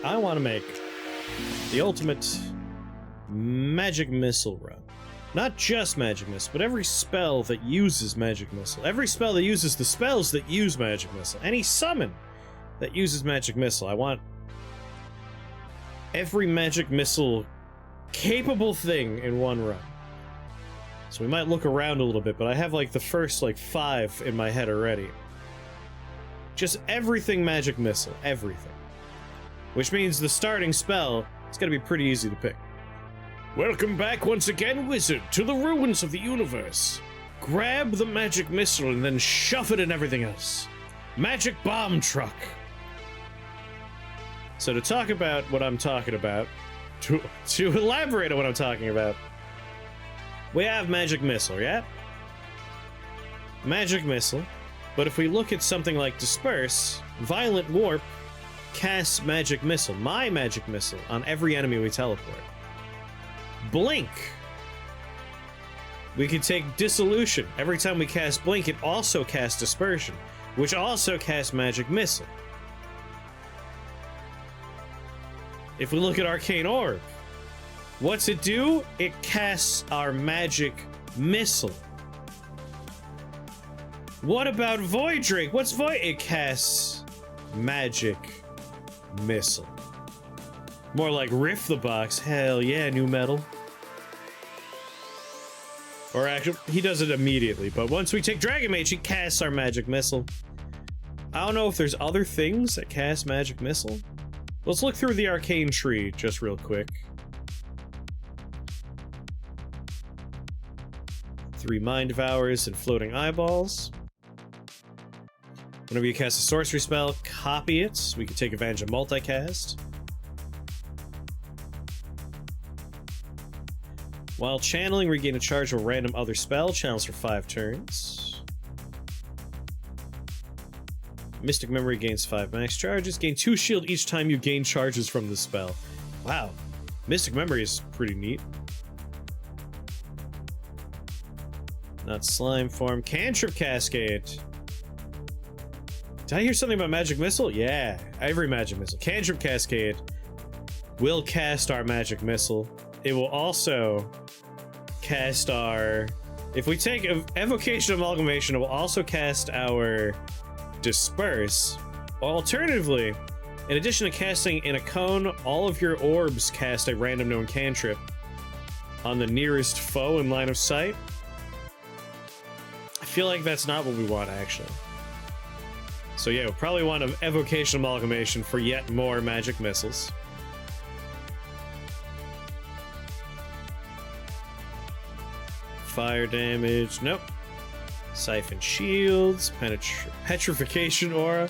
I want to make the ultimate magic missile run. Not just magic missile, but every spell that uses magic missile. Every spell that uses the spells that use magic missile. Any summon that uses magic missile. I want every magic missile capable thing in one run. So we might look around a little bit, but I have like the first like 5 in my head already. Just everything magic missile. Everything. Which means the starting spell is going to be pretty easy to pick. Welcome back once again, wizard, to the ruins of the universe. Grab the magic missile and then shove it in everything else. Magic bomb truck. So to talk about what I'm talking about, to elaborate on what I'm talking about, we have magic missile, yeah? Magic missile. But if we look at something like disperse, violent warp casts magic missile, my magic missile, on every enemy we teleport. Blink. We can take dissolution. Every time we cast blink, it also casts dispersion, which also casts magic missile. If we look at arcane orb, what's it do? It casts our magic missile. What about void drake? What's void? It casts magic missile. More like riff the box. Hell yeah, new metal. Or actually, he does it immediately, but once we take Dragon Mage, he casts our magic missile. I don't know if there's other things that cast magic missile. Let's look through the arcane tree just real quick. 3 Mind Devours and Floating Eyeballs. Whenever you cast a sorcery spell, copy it. We can take advantage of multicast. While channeling, regain a charge of a random other spell. Channels for 5 turns. Mystic Memory gains 5 max charges. Gain 2 shield each time you gain charges from the spell. Wow. Mystic Memory is pretty neat. Not slime form. Cantrip Cascade. Did I hear something about magic missile? Yeah, every magic missile. Cantrip Cascade will cast our magic missile. It will also cast our... If we take Evocation Amalgamation, it will also cast our Disperse. Alternatively, in addition to casting in a cone, all of your orbs cast a random known cantrip on the nearest foe in line of sight. I feel like that's not what we want, actually. So yeah, we'll probably want an Evocation Amalgamation for yet more magic missiles. Fire damage, nope. Siphon shields, petrification aura.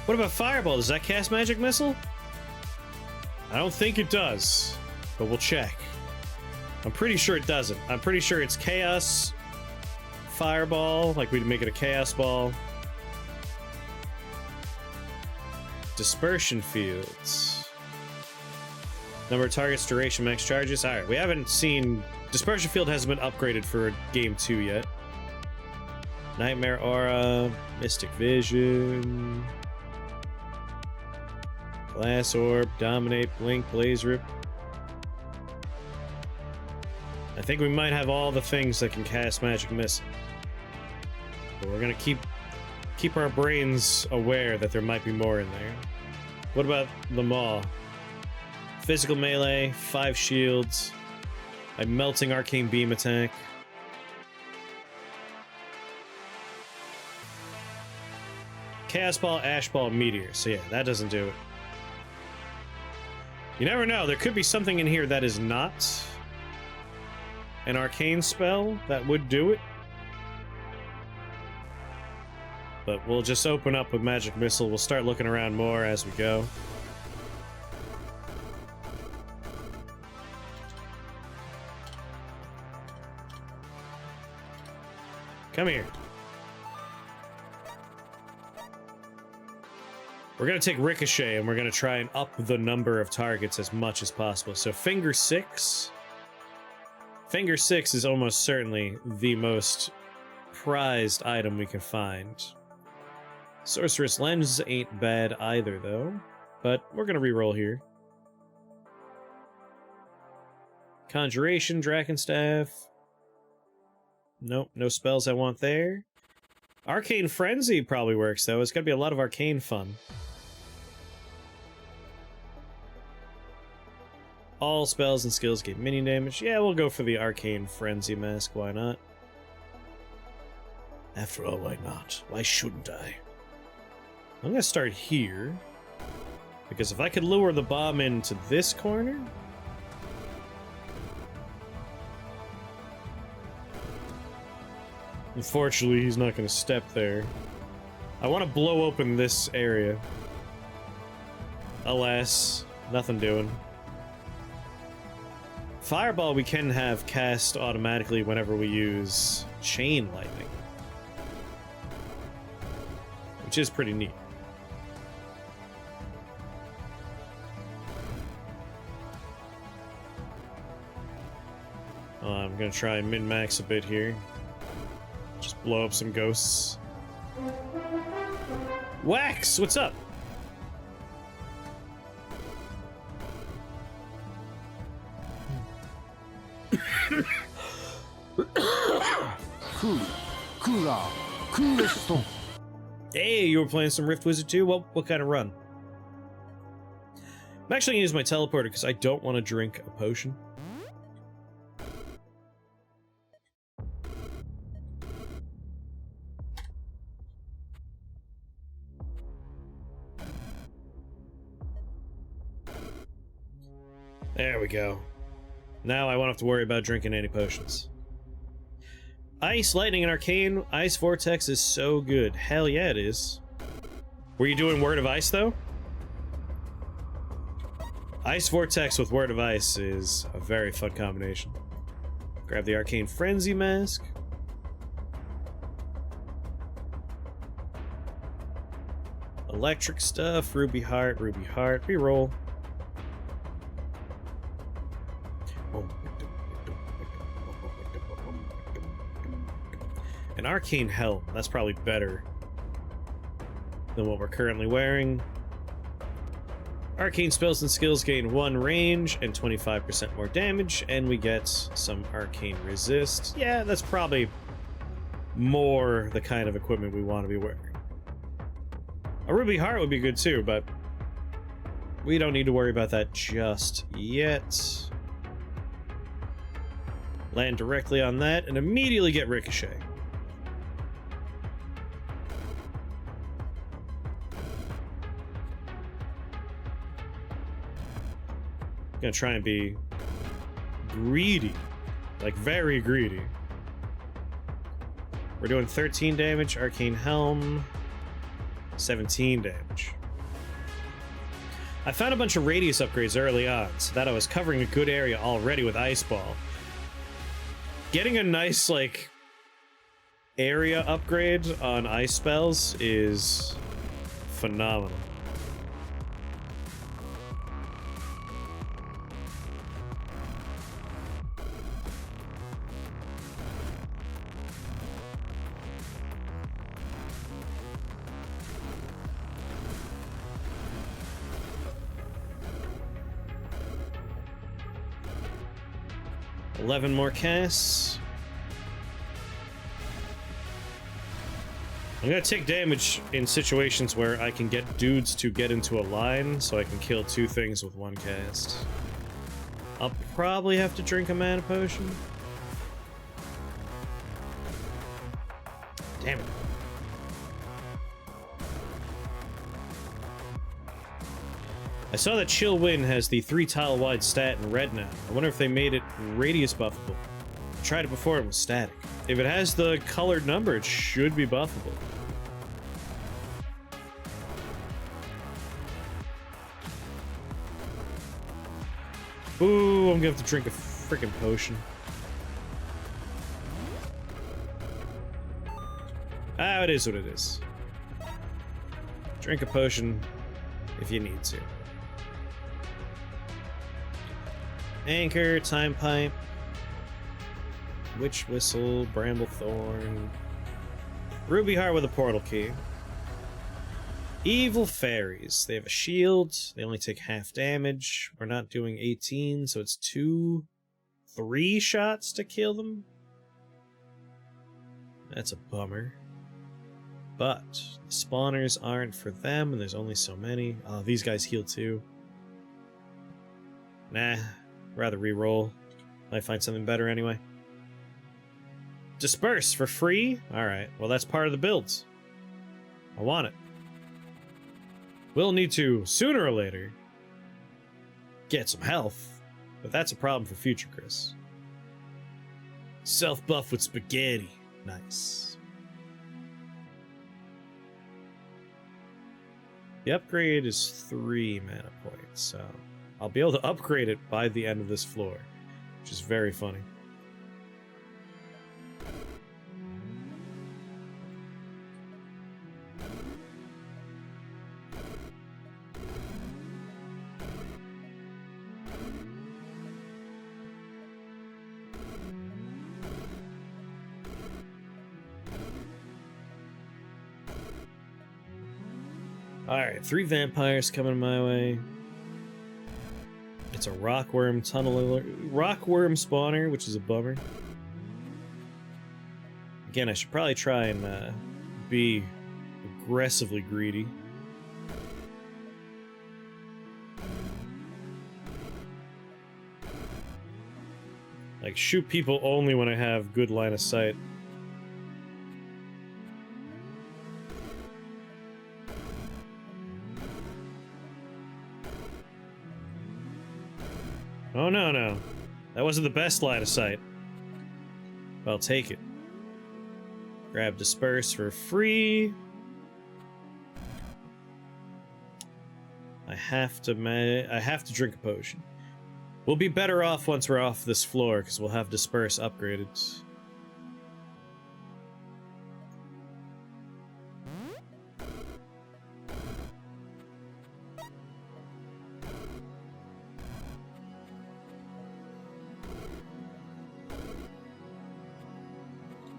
What about Fireball? Does that cast magic missile? I don't think it does, but we'll check. I'm pretty sure it doesn't. I'm pretty sure it's Chaos Fireball, like we'd make it a Chaos Ball. Dispersion Fields. Number of targets, duration, max charges. Alright, we haven't seen... Dispersion Field hasn't been upgraded for Game 2 yet. Nightmare Aura, Mystic Vision... Glass Orb, Dominate, Blink, Blaze Rip. I think we might have all the things that can cast Magic Missile. But we're gonna keep our brains aware that there might be more in there. What about the Maw? Physical melee, 5 shields, a melting arcane beam attack. Chaos Ball, Ash Ball, Meteor. So yeah, that doesn't do it. You never know, there could be something in here that is not an arcane spell that would do it. But we'll just open up with Magic Missile. We'll start looking around more as we go. Come here. We're gonna take Ricochet and we're gonna try and up the number of targets as much as possible. So Finger 6. Finger 6 is almost certainly the most prized item we can find. Sorceress Lens ain't bad either, though. But we're gonna reroll here. Conjuration, Drakenstaff. Nope, no spells I want there. Arcane Frenzy probably works, though. It's gotta be a lot of arcane fun. All spells and skills get minion damage. Yeah, we'll go for the Arcane Frenzy mask. Why not? After all, why not? Why shouldn't I? I'm gonna start here. Because if I could lure the bomb into this corner... Unfortunately, he's not gonna step there. I want to blow open this area. Alas, nothing doing. Fireball we can have cast automatically whenever we use Chain Lightning. Which is pretty neat. I'm gonna try and min-max a bit here. Just blow up some ghosts. Wax! What's up? Hey, you were playing some Rift Wizard too? What kind of run? I'm actually gonna use my teleporter because I don't want to drink a potion. There we go. Now I won't have to worry about drinking any potions. Ice, Lightning, and Arcane. Ice Vortex is so good. Hell yeah, it is. Were you doing Word of Ice, though? Ice Vortex with Word of Ice is a very fun combination. Grab the Arcane Frenzy mask. Electric stuff. Ruby Heart, reroll. An Arcane Helm, that's probably better than what we're currently wearing. Arcane spells and skills gain 1 range and 25% more damage, and we get some Arcane Resist. Yeah, that's probably more the kind of equipment we want to be wearing. A Ruby Heart would be good too, but we don't need to worry about that just yet. Land directly on that and immediately get Ricochet. Gonna try and be greedy, like very greedy. We're doing 13 damage, Arcane Helm, 17 damage. I found a bunch of radius upgrades early on, so that I was covering a good area already with Ice Ball. Getting a nice, like, area upgrade on ice spells is phenomenal. $11 more casts. I'm gonna take damage in situations where I can get dudes to get into a line, so I can kill 2 things with 1 cast. I'll probably have to drink a mana potion. Damn it. I saw that Chill Wind has the 3-tile wide stat in red now. I wonder if they made it radius buffable. I tried it before, it was static. If it has the colored number, it should be buffable. Ooh, I'm gonna have to drink a freaking potion. Ah, it is what it is. Drink a potion if you need to. Anchor, Time Pipe, Witch Whistle, Bramblethorn, Ruby Heart with a portal key. Evil fairies. They have a shield. They only take half damage. We're not doing 18, so it's 3 shots to kill them. That's a bummer. But the spawners aren't for them, and there's only so many. Oh, these guys heal too. Nah, rather re-roll. Might find something better anyway. Disperse for free? Alright, well that's part of the builds. I want it. We'll need to, sooner or later, get some health, but that's a problem for future Chris. Self-buff with spaghetti. Nice. The upgrade is 3 mana points, so I'll be able to upgrade it by the end of this floor, which is very funny. Alright, 3 vampires coming my way. It's a rockworm rockworm spawner, which is a bummer. Again, I should probably try and be aggressively greedy. Like, shoot people only when I have good line of sight. Oh, no, no. That wasn't the best line of sight. But I'll take it. Grab Disperse for free. I have to drink a potion. We'll be better off once we're off this floor, because we'll have Disperse upgraded.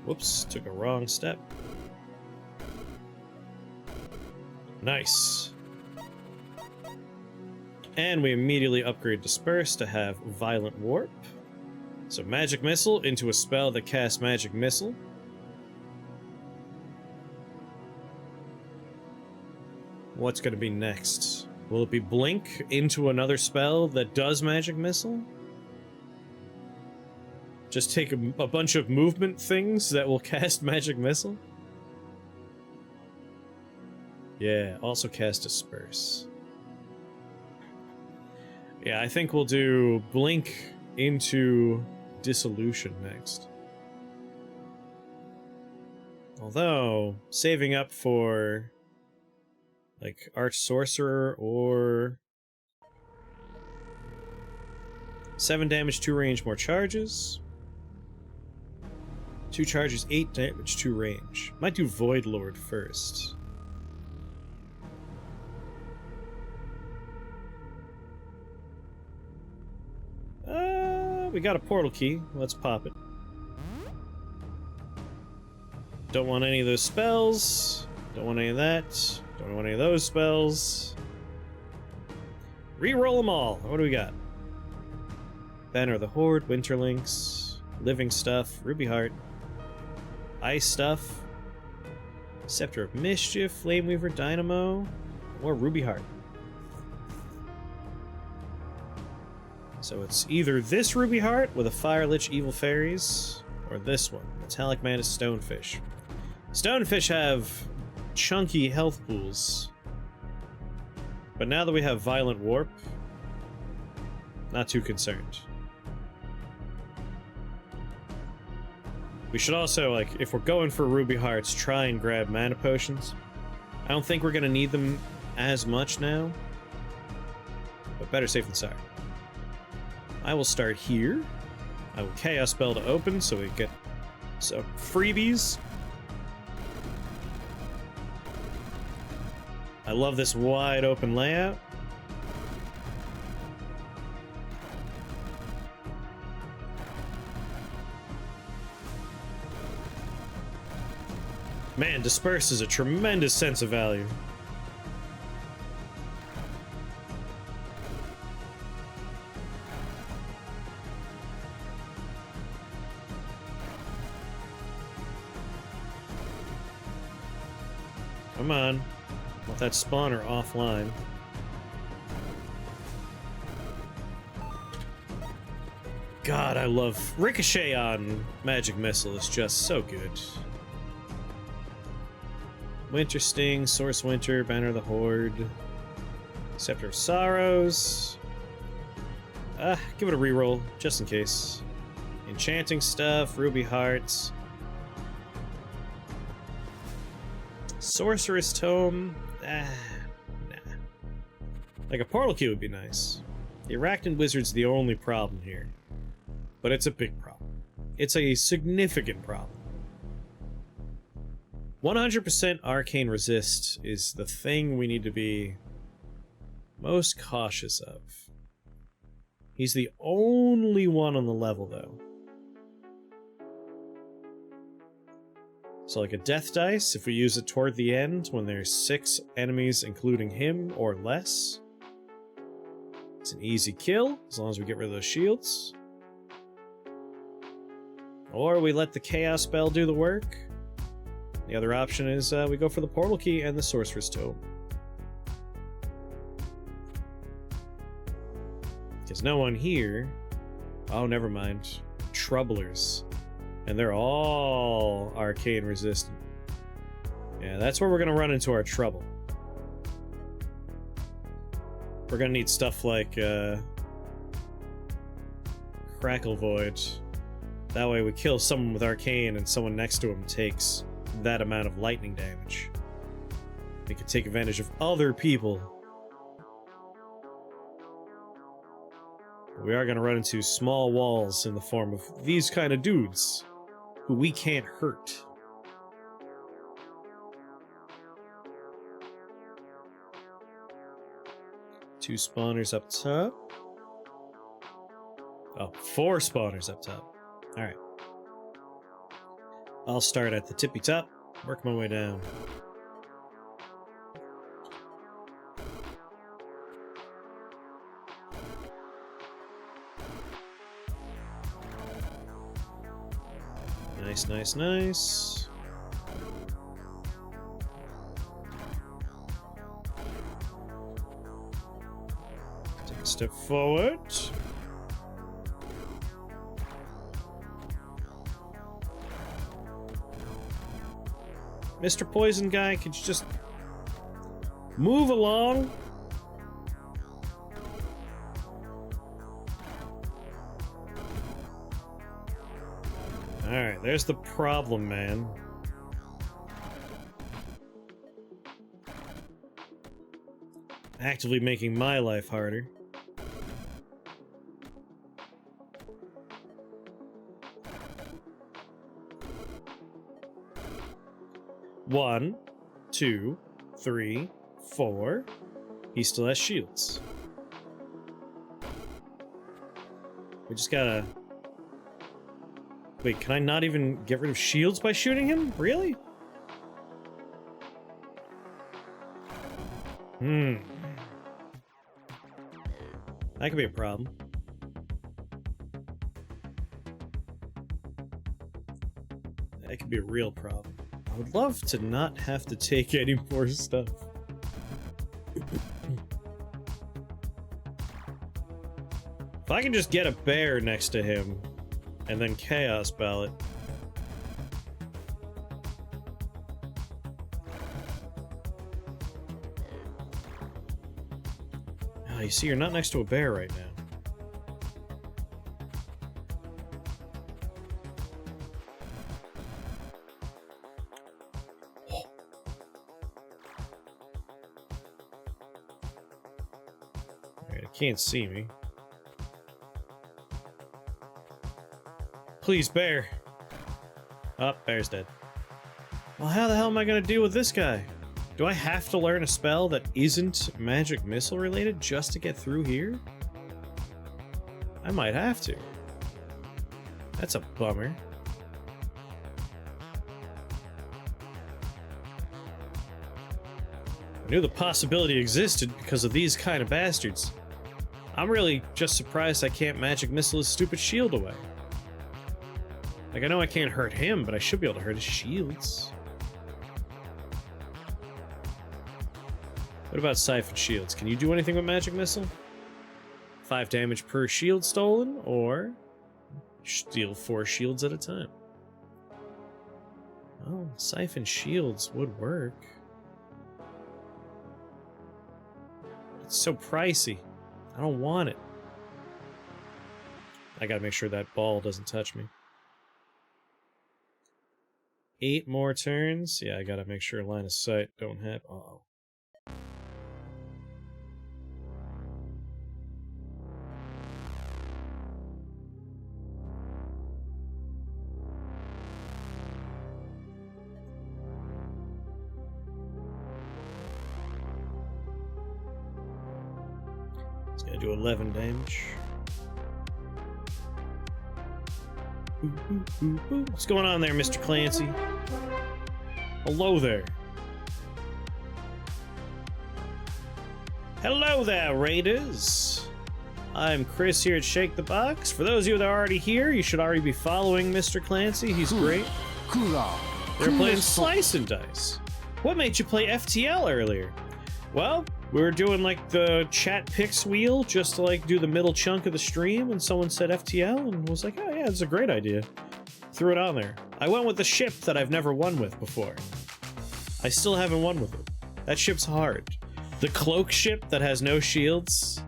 Whoops, took a wrong step. Nice. And we immediately upgrade Disperse to have Violent Warp. So Magic Missile into a spell that casts Magic Missile. What's going to be next? Will it be Blink into another spell that does Magic Missile? Just take a bunch of movement things that will cast Magic Missile? Yeah, also cast Disperse. Yeah, I think we'll do Blink into Dissolution next. Although, saving up for like Arch Sorcerer or 7 damage, 2 range, more charges. 2 charges, 8 damage, 2 range. Might do Void Lord first. We got a portal key. Let's pop it. Don't want any of those spells. Don't want any of that. Don't want any of those spells. Reroll them all. What do we got? Banner of the Horde, Winterlinks, Living Stuff, Ruby Heart, Ice Stuff, Scepter of Mischief, Flameweaver, Dynamo, or Ruby Heart. So it's either this Ruby Heart with a Fire Lich Evil Fairies, or this one, Metallic Mantis Stonefish. Stonefish have chunky health pools, but now that we have Violent Warp, not too concerned. We should also, like, if we're going for Ruby Hearts, try and grab mana potions. I don't think we're going to need them as much now, but better safe than sorry. I will start here. I will Chaos Spell to open so we get some freebies. I love this wide open layout. Man, Disperse is a tremendous sense of value. Come on. Want that spawner offline. God, I love Ricochet on Magic Missile. Is just so good. Winter Sting, Source Winter, Banner of the Horde, Scepter of Sorrows. Give it a reroll, just in case. Enchanting stuff, Ruby Hearts. Sorceress Tome. Nah. Like a portal key would be nice. The Arachnid Wizard's the only problem here. But it's a big problem. It's a significant problem. 100% Arcane Resist is the thing we need to be most cautious of. He's the only one on the level, though. So like a death dice, if we use it toward the end, when there's 6 enemies including him or less, it's an easy kill, as long as we get rid of those shields. Or we let the Chaos Spell do the work. The other option is we go for the Portal Key and the Sorcerer's Tome. Because no one here... Oh, never mind. Troublers. And they're all arcane resistant. Yeah, that's where we're going to run into our trouble. We're going to need stuff like Crackle Void. That way we kill someone with arcane and someone next to him takes that amount of lightning damage. They can take advantage of other people. We are going to run into small walls in the form of these kind of dudes who we can't hurt. Two spawners up top. Oh, 4 spawners up top. Alright. I'll start at the tippy top, work my way down. Nice, nice, nice. Take a step forward. Mr. Poison Guy, could you just move along? Alright, there's the problem, man. Actively making my life harder. One, 2, 3, 4. He still has shields. We just gotta... Wait, can I not even get rid of shields by shooting him? Really? That could be a problem. That could be a real problem. I would love to not have to take any more stuff. If I can just get a bear next to him, and then Chaos Ballot. Oh, you see, you're not next to a bear right now. Alright, it can't see me. Please, bear. Oh, bear's dead. Well, how the hell am I gonna deal with this guy? Do I have to learn a spell that isn't magic missile related just to get through here? I might have to. That's a bummer. I knew the possibility existed because of these kind of bastards. I'm really just surprised I can't magic missile his stupid shield away. Like, I know I can't hurt him, but I should be able to hurt his shields. What about Siphon Shields? Can you do anything with Magic Missile? 5 damage per shield stolen, or steal 4 shields at a time. Oh, Siphon Shields would work. It's so pricey. I don't want it. I gotta make sure that ball doesn't touch me. 8 more turns? Yeah, I gotta make sure line of sight don't have... Uh-oh. It's gonna do 11 damage. What's going on there, Mr. Clancy? Hello there. Hello there, Raiders. I'm Chris here at Shake the Box. For those of you that are already here, you should already be following Mr. Clancy. He's great. We're playing Slice and Dice. What made you play FTL earlier? Well, we were doing like the chat picks wheel just to like do the middle chunk of the stream, and someone said FTL and was like, oh yeah, it's a great idea. Threw it on there. I went with the ship that I've never won with before. I still haven't won with it. That ship's hard. The cloak ship that has no shields.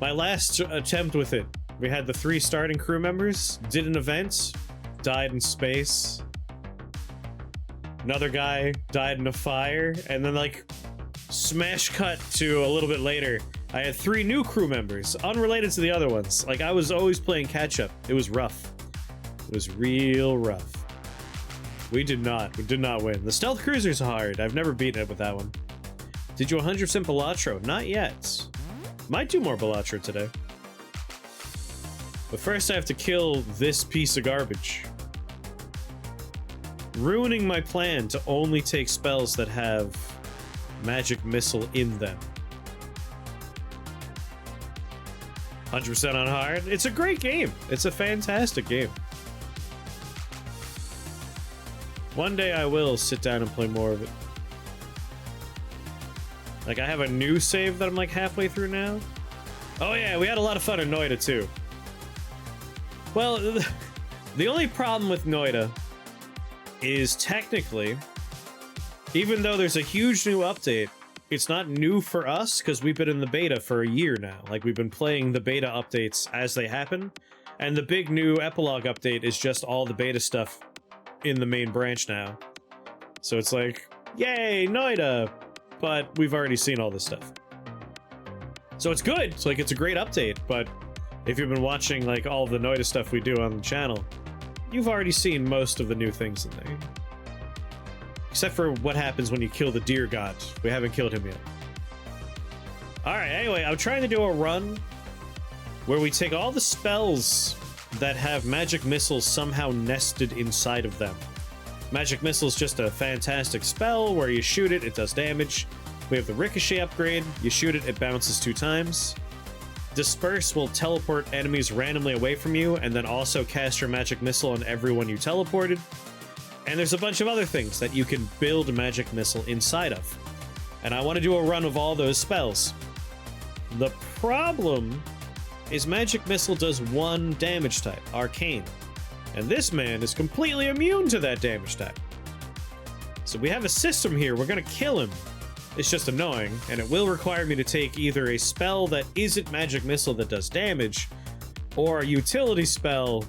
My last attempt with it, we had the 3 starting crew members, did an event, died in space. Another guy died in a fire, and then like smash cut to a little bit later. I had 3 new crew members, unrelated to the other ones. Like, I was always playing catch-up. It was rough. It was real rough. We did not win. The stealth cruiser's hard. I've never beaten it with that one. Did you 100% Balatro? Not yet. Might do more Balatro today. But first I have to kill this piece of garbage. Ruining my plan to only take spells that have Magic Missile in them. 100% on hard. It's a great game. It's a fantastic game. One day I will sit down and play more of it. Like, I have a new save that I'm like halfway through now. Oh yeah, we had a lot of fun in Noida too. Well, the only problem with Noida is technically, even though there's a huge new update, it's not new for us because we've been in the beta for a year now. Like, we've been playing the beta updates as they happen, and the big new epilogue update is just all the beta stuff in the main branch now. So it's like, yay, Noida! But we've already seen all this stuff. So it's good. It's like, it's a great update, but if you've been watching like all the Noida stuff we do on the channel, you've already seen most of the new things in there. Except for what happens when you kill the deer god. We haven't killed him yet. Alright, anyway, I'm trying to do a run where we take all the spells that have Magic Missiles somehow nested inside of them. Magic Missile is just a fantastic spell where you shoot it, it does damage. We have the Ricochet upgrade. You shoot it, it bounces 2 times. Disperse will teleport enemies randomly away from you, and then also cast your Magic Missile on everyone you teleported. And there's a bunch of other things that you can build a Magic Missile inside of. And I want to do a run of all those spells. The problem is Magic Missile does 1 damage type, Arcane. And this man is completely immune to that damage type. So we have a system here, we're gonna kill him. It's just annoying, and it will require me to take either a spell that isn't Magic Missile that does damage, or a utility spell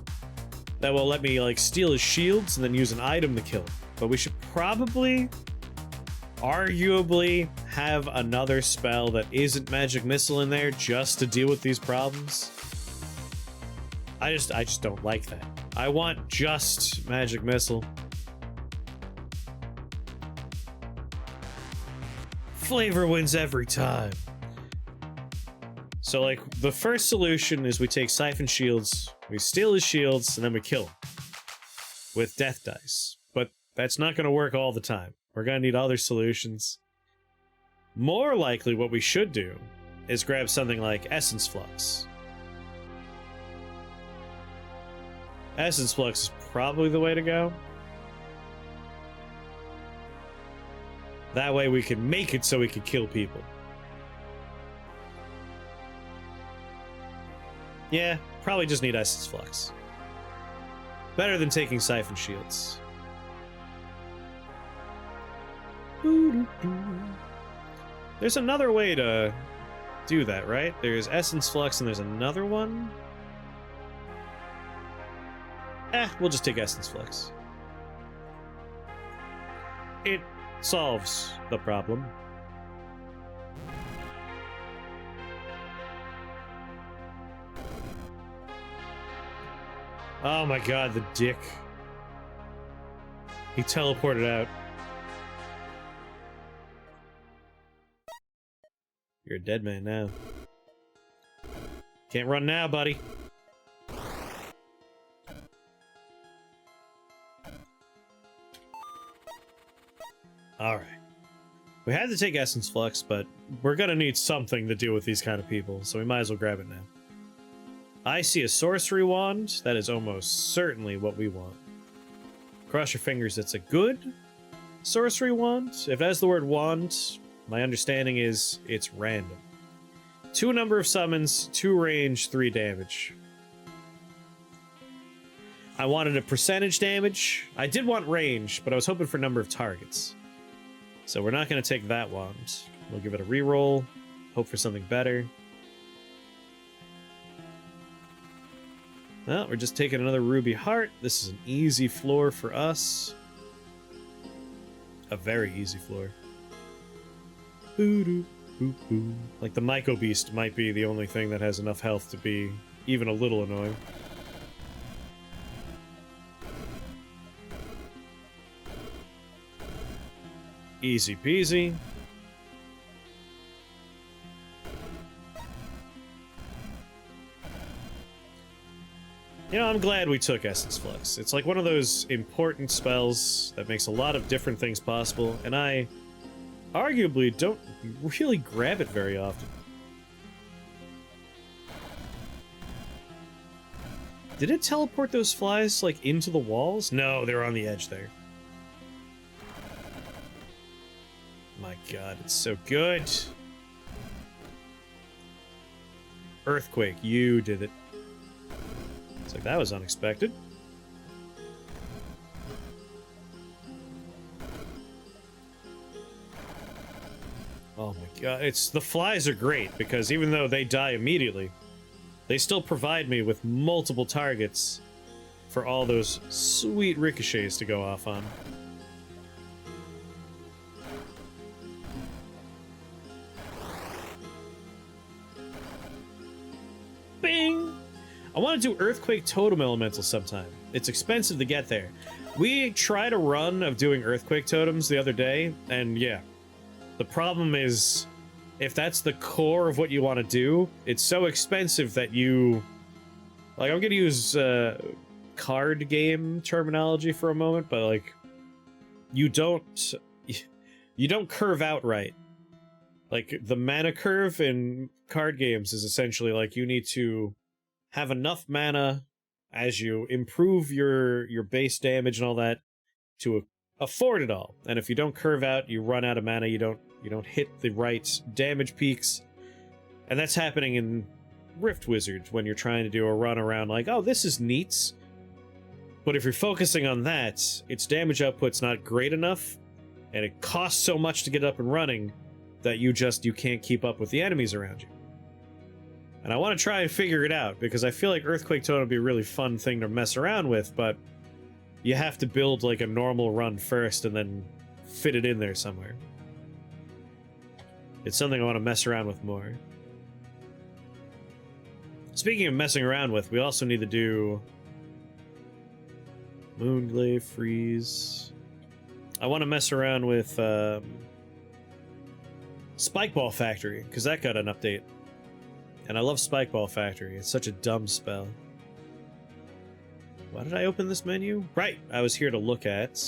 that will let me like steal his shields and then use an item to kill him. But we should probably, arguably, have another spell that isn't Magic Missile in there just to deal with these problems. I just don't like that. I want just Magic Missile. Flavor wins every time. So, like, the first solution is we take Siphon Shields, we steal his shields, and then we kill him with Death Dice. But that's not going to work all the time. We're going to need other solutions. More likely, what we should do is grab something like Essence Flux. Essence Flux is probably the way to go. That way we can make it so we can kill people. Yeah, probably just need Essence Flux. Better than taking Siphon Shields. There's another way to do that, right? There's Essence Flux and there's another one. We'll just take Essence Flux. It solves the problem. Oh my god, the dick. He teleported out. You're a dead man now. Can't run now, buddy. Alright. We had to take Essence Flux, but we're gonna need something to deal with these kind of people, so we might as well grab it now. I see a sorcery wand. That is almost certainly what we want. Cross your fingers, it's a good sorcery wand. If it has the word wand, my understanding is it's random. 2 number of summons, 2 range, 3 damage. I wanted a percentage damage. I did want range, but I was hoping for number of targets. So we're not going to take that wand. We'll give it a reroll. Hope for something better. Well, we're just taking another Ruby Heart. This is an easy floor for us. A very easy floor. Like the Myco Beast might be the only thing that has enough health to be even a little annoying. Easy peasy. You know, I'm glad we took Essence Flux. It's like one of those important spells that makes a lot of different things possible, and I arguably don't really grab it very often. Did it teleport those flies, like, into the walls? No, they were on the edge there. My god, it's so good. Earthquake, you did it. It's like, that was unexpected. Oh my god, the flies are great, because even though they die immediately, they still provide me with multiple targets for all those sweet ricochets to go off on. Bing! I want to do Earthquake Totem Elemental sometime. It's expensive to get there. We tried a run of doing Earthquake Totems the other day, and yeah. The problem is, if that's the core of what you want to do, it's so expensive that you... Like, I'm gonna use card game terminology for a moment, but like, you don't curve out right. Like, the mana curve in card games is essentially like you need to have enough mana as you improve your base damage and all that to afford it all. And if you don't curve out, you run out of mana, you don't hit the right damage peaks. And that's happening in Rift Wizard when you're trying to do a run around like, oh, this is neat. But if you're focusing on that, its damage output's not great enough, and it costs so much to get up and running that you can't keep up with the enemies around you. And I want to try and figure it out, because I feel like Earthquake Totem would be a really fun thing to mess around with, but you have to build like a normal run first and then fit it in there somewhere. It's something I want to mess around with more. Speaking of messing around with, we also need to do Moonglaive, Freeze. I want to mess around with Spikeball Factory, because that got an update. And I love Spikeball Factory. It's such a dumb spell. Why did I open this menu? Right, I was here to look at...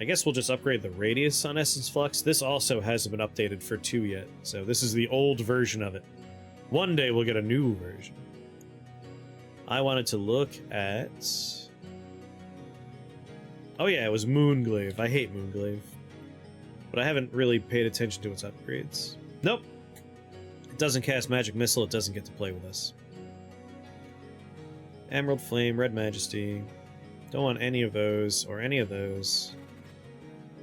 I guess we'll just upgrade the radius on Essence Flux. This also hasn't been updated for 2 yet, so this is the old version of it. One day we'll get a new version. I wanted to look at... Oh yeah, it was Moonglaive. I hate Moonglaive. but I haven't really paid attention to its upgrades. Nope. It doesn't cast Magic Missile, it doesn't get to play with us. Emerald Flame, Red Majesty. Don't want any of those, or any of those.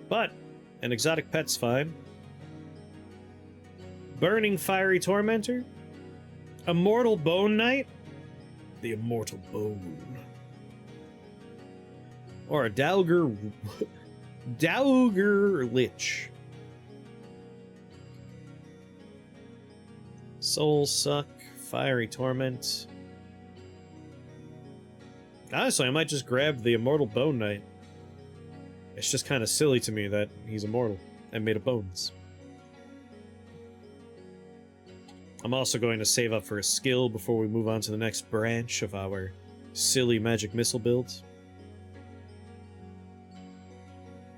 But, an exotic pet's fine. Burning Fiery Tormentor. Immortal Bone Knight. The Immortal Bone. Or a Daugr Lich. Soul Suck, Fiery Torment. Honestly, I might just grab the Immortal Bone Knight. It's just kind of silly to me that he's immortal and made of bones. I'm also going to save up for a skill before we move on to the next branch of our silly magic missile build.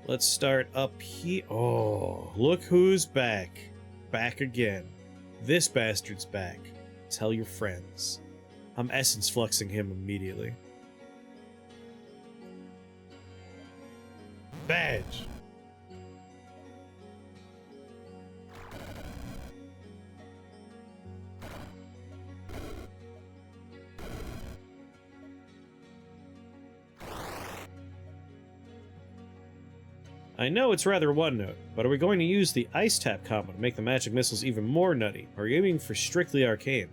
Let's start up here. Oh, look who's back. Back again. This bastard's back. Tell your friends. I'm essence fluxing him immediately. Badge. I know it's rather one-note, but are we going to use the Ice Tap combo to make the magic missiles even more nutty, or are you aiming for strictly arcane?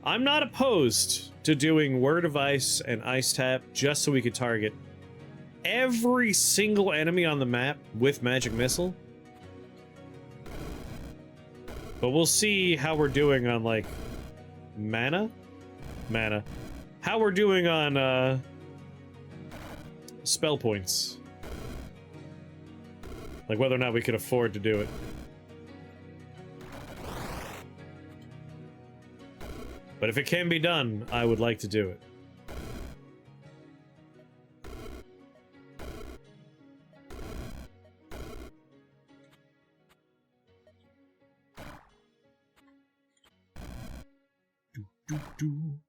I'm not opposed to doing Word of Ice and Ice Tap just so we could target every single enemy on the map with magic missile. But we'll see how we're doing on, like, mana? How we're doing on, spell points. Like, whether or not we could afford to do it. But if it can be done, I would like to do it. Can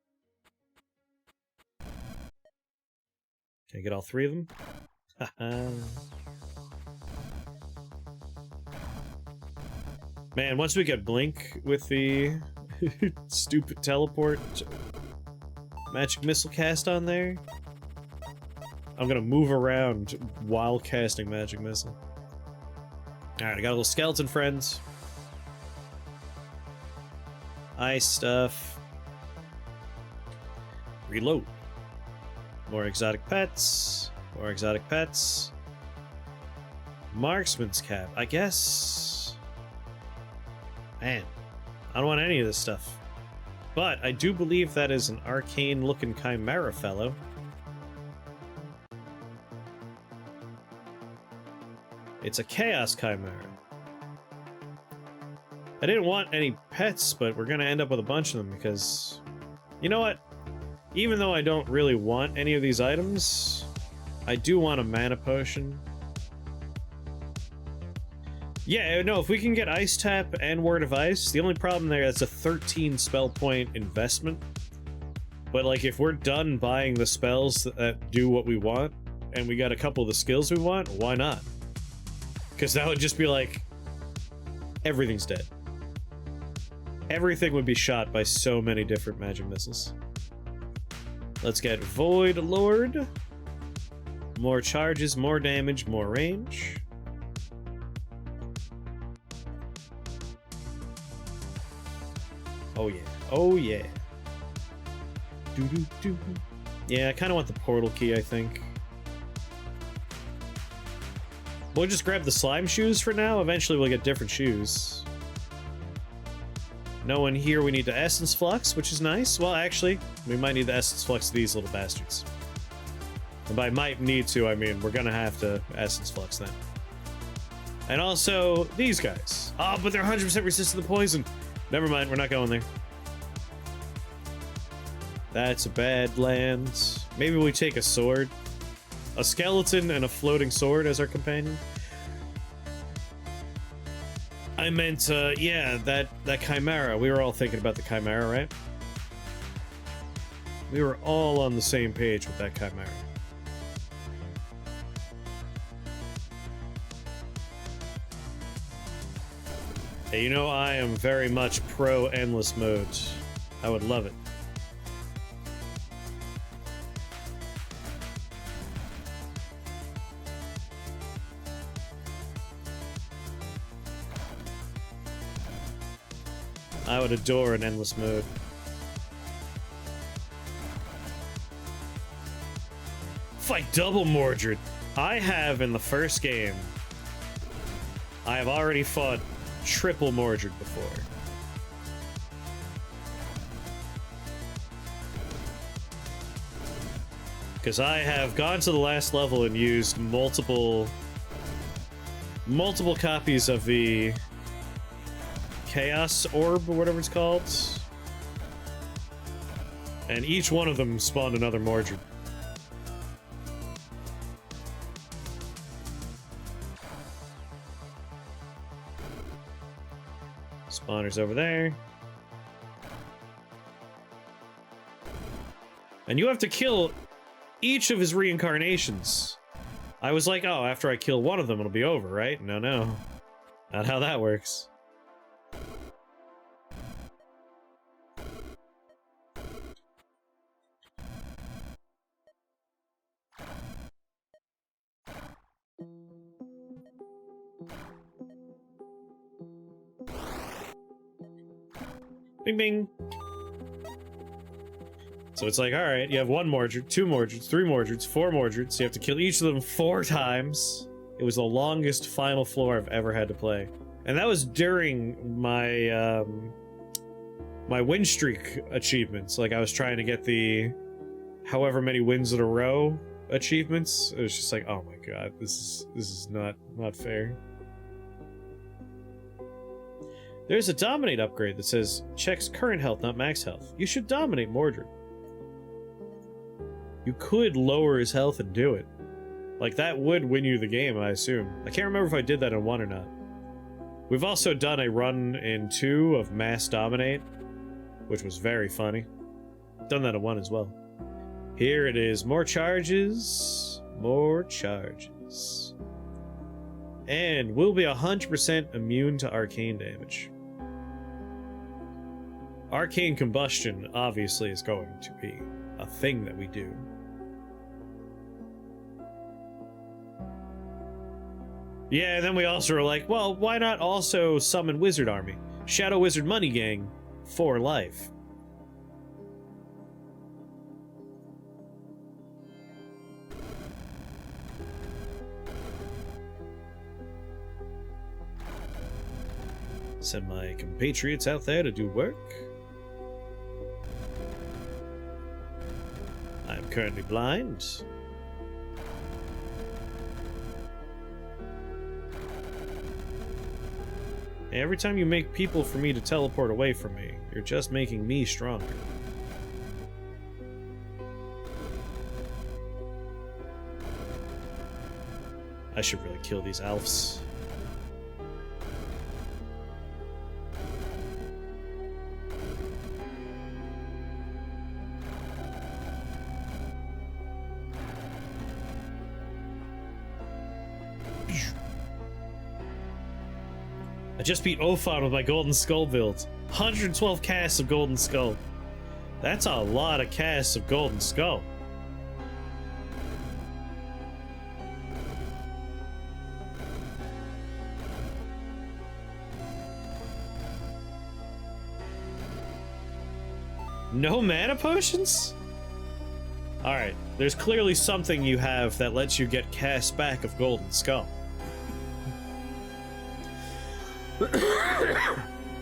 I get all three of them? Haha. Man, once we get Blink with the stupid teleport magic missile cast on there, I'm gonna move around while casting magic missile. Alright, I got a little skeleton friends. Ice stuff. Reload. More exotic pets. More exotic pets. Marksman's cap, I guess. Man, I don't want any of this stuff. But I do believe that is an arcane-looking Chimera fellow. It's a Chaos Chimera. I didn't want any pets, but we're gonna end up with a bunch of them because... You know what? Even though I don't really want any of these items, I do want a mana potion. Yeah, no, if we can get Ice Tap and Word of Ice, the only problem there is a 13 spell point investment. But, like, if we're done buying the spells that do what we want, and we got a couple of the skills we want, why not? Because that would just be like, everything's dead. Everything would be shot by so many different magic missiles. Let's get Void Lord. More charges, more damage, more range. Oh yeah. Oh yeah. Doo-doo-doo. Yeah, I kind of want the portal key, I think. We'll just grab the slime shoes for now. Eventually we'll get different shoes. No one here we need to essence flux, which is nice. Well, actually, we might need to essence flux these little bastards. And by might need to, I mean we're gonna have to essence flux them. And also, these guys. Oh, but they're 100% resistant to poison. Never mind, we're not going there. That's a bad land. Maybe we take a sword. A skeleton and a floating sword as our companion. I meant, yeah, that Chimera. We were all thinking about the Chimera, right? We were all on the same page with that Chimera. Hey, you know, I am very much pro endless mode. I would love it. I would adore an endless mode. Fight double Mordred. I have in the first game. I have already fought triple Mordred before. Because I have gone to the last level and used multiple copies of the Chaos Orb, or whatever it's called. And each one of them spawned another Mordred. Spawner's over there. And you have to kill each of his reincarnations. I was like, oh, after I kill one of them, it'll be over, right? No, no. Not how that works. Bing, bing. So it's like, alright, you have one Mordred, two Mordreds, three Mordreds, four Mordreds. You have to kill each of them 4 times. It was the longest final floor I've ever had to play. And that was during my, my win streak achievements. Like, I was trying to get the however many wins in a row achievements. It was just like, oh my god, this is not fair. There's a Dominate upgrade that says, checks current health, not max health. You should dominate Mordred. You could lower his health and do it. Like, that would win you the game, I assume. I can't remember if I did that in 1 or not. We've also done a run in 2 of Mass Dominate, which was very funny. Done that in 1 as well. Here it is. More charges. More charges. And we'll be 100% immune to arcane damage. Arcane combustion, obviously, is going to be a thing that we do. Yeah, and then we also were like, well, why not also summon Wizard Army? Shadow Wizard Money Gang for life. Send my compatriots out there to do work. I am currently blind. Every time you make people for me to teleport away from me, you're just making me stronger. I should really kill these elves. I just beat Ophon with my Golden Skull build. 112 casts of Golden Skull. That's a lot of casts of Golden Skull. No mana potions? Alright, there's clearly something you have that lets you get casts back of Golden Skull.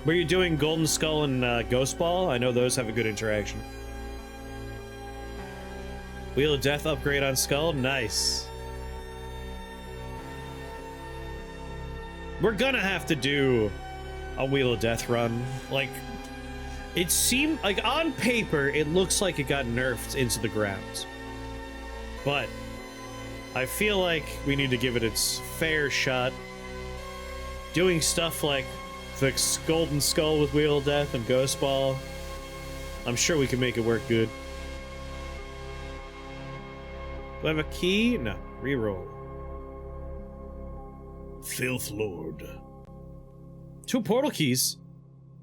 Were you doing Golden Skull and Ghost Ball? I know those have a good interaction. Wheel of Death upgrade on Skull? Nice. We're gonna have to do a Wheel of Death run. Like, it seemed like on paper, it looks like it got nerfed into the ground. But I feel like we need to give it its fair shot. Doing stuff like the Golden Skull with Wheel of Death and Ghost Ball, I'm sure we can make it work good. Do I have a key? No. Reroll. Filth Lord. 2 portal keys.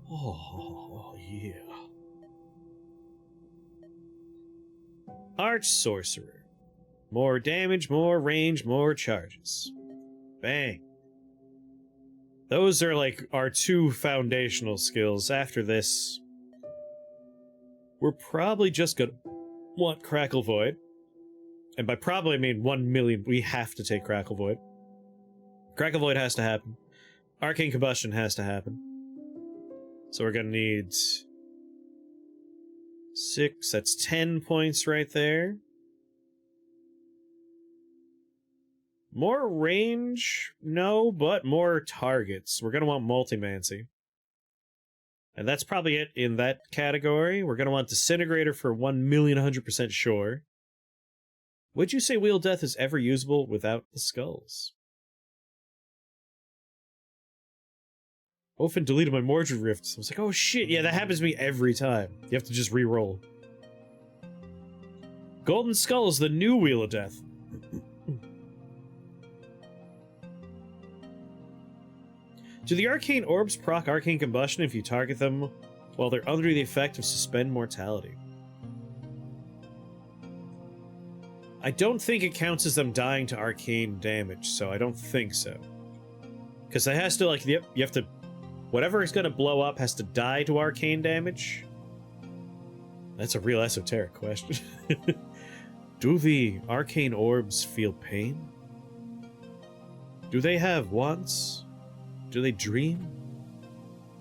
Oh, yeah. Arch Sorcerer. More damage, more range, more charges. Bang. Those are like our 2 foundational skills. After this, we're probably just gonna want Crackle Void. And by probably I mean 1 million. We have to take Crackle Void. Crackle Void has to happen. Arcane Combustion has to happen. So we're gonna need 6, that's 10 points right there. More range? No, but more targets. We're gonna want Multimancy. And that's probably it in that category. We're gonna want Disintegrator for 1,100% sure. Would you say Wheel Death is ever usable without the skulls? Ofen deleted my Mordred Rift. I was like, oh shit, yeah, that happens to me every time. You have to just re-roll. Golden Skull is the new Wheel of Death. Do the Arcane Orbs proc Arcane Combustion if you target them while they're under the effect of Suspend Mortality? I don't think it counts as them dying to arcane damage, so I don't think so. Because it has to, like, you have to... Whatever is going to blow up has to die to arcane damage? That's a real esoteric question. Do the Arcane Orbs feel pain? Do they have wants? Do they dream?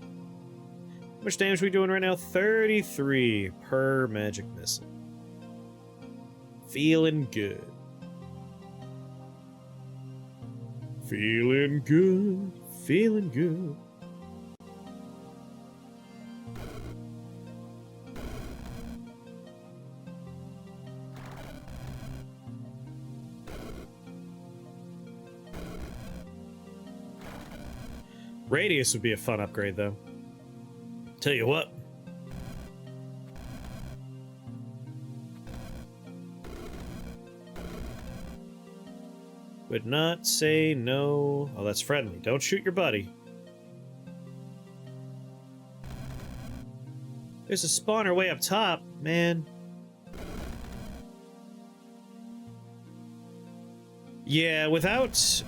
How much damage are we doing right now? 33 per magic missile. Feeling good. Feeling good. Feeling good. Radius would be a fun upgrade, though. Tell you what. Would not say no. Oh, that's friendly. Don't shoot your buddy. There's a spawner way up top, man. Yeah, without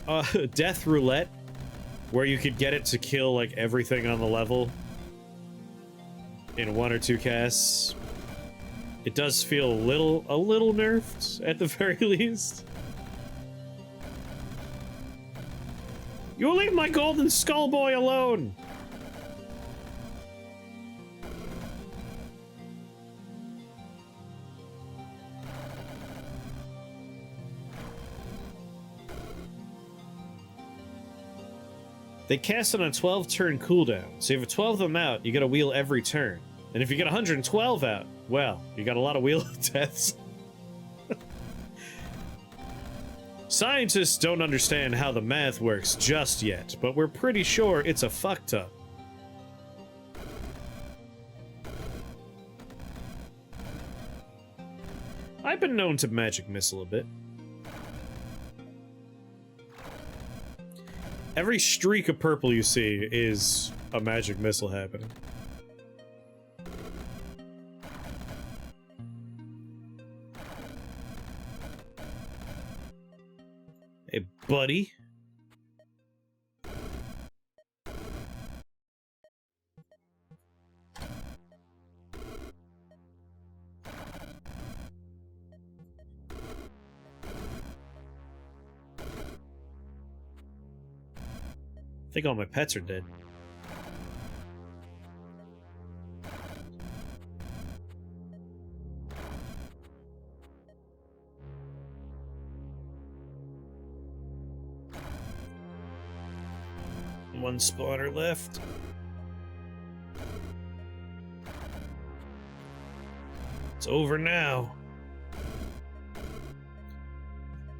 Death Roulette, where you could get it to kill, like, everything on the level in 1 or 2 casts, it does feel a little nerfed, at the very least. You leave my golden skull boy alone! They cast it on a 12-turn cooldown, so you have 12 of them out, you get a wheel every turn. And if you get 112 out, well, you got a lot of wheel deaths. Scientists don't understand how the math works just yet, but we're pretty sure it's a fuck-up. I've been known to magic missile a bit. Every streak of purple you see is a magic missile happening. Hey, buddy. I think all my pets are dead. One spawner left. It's over now.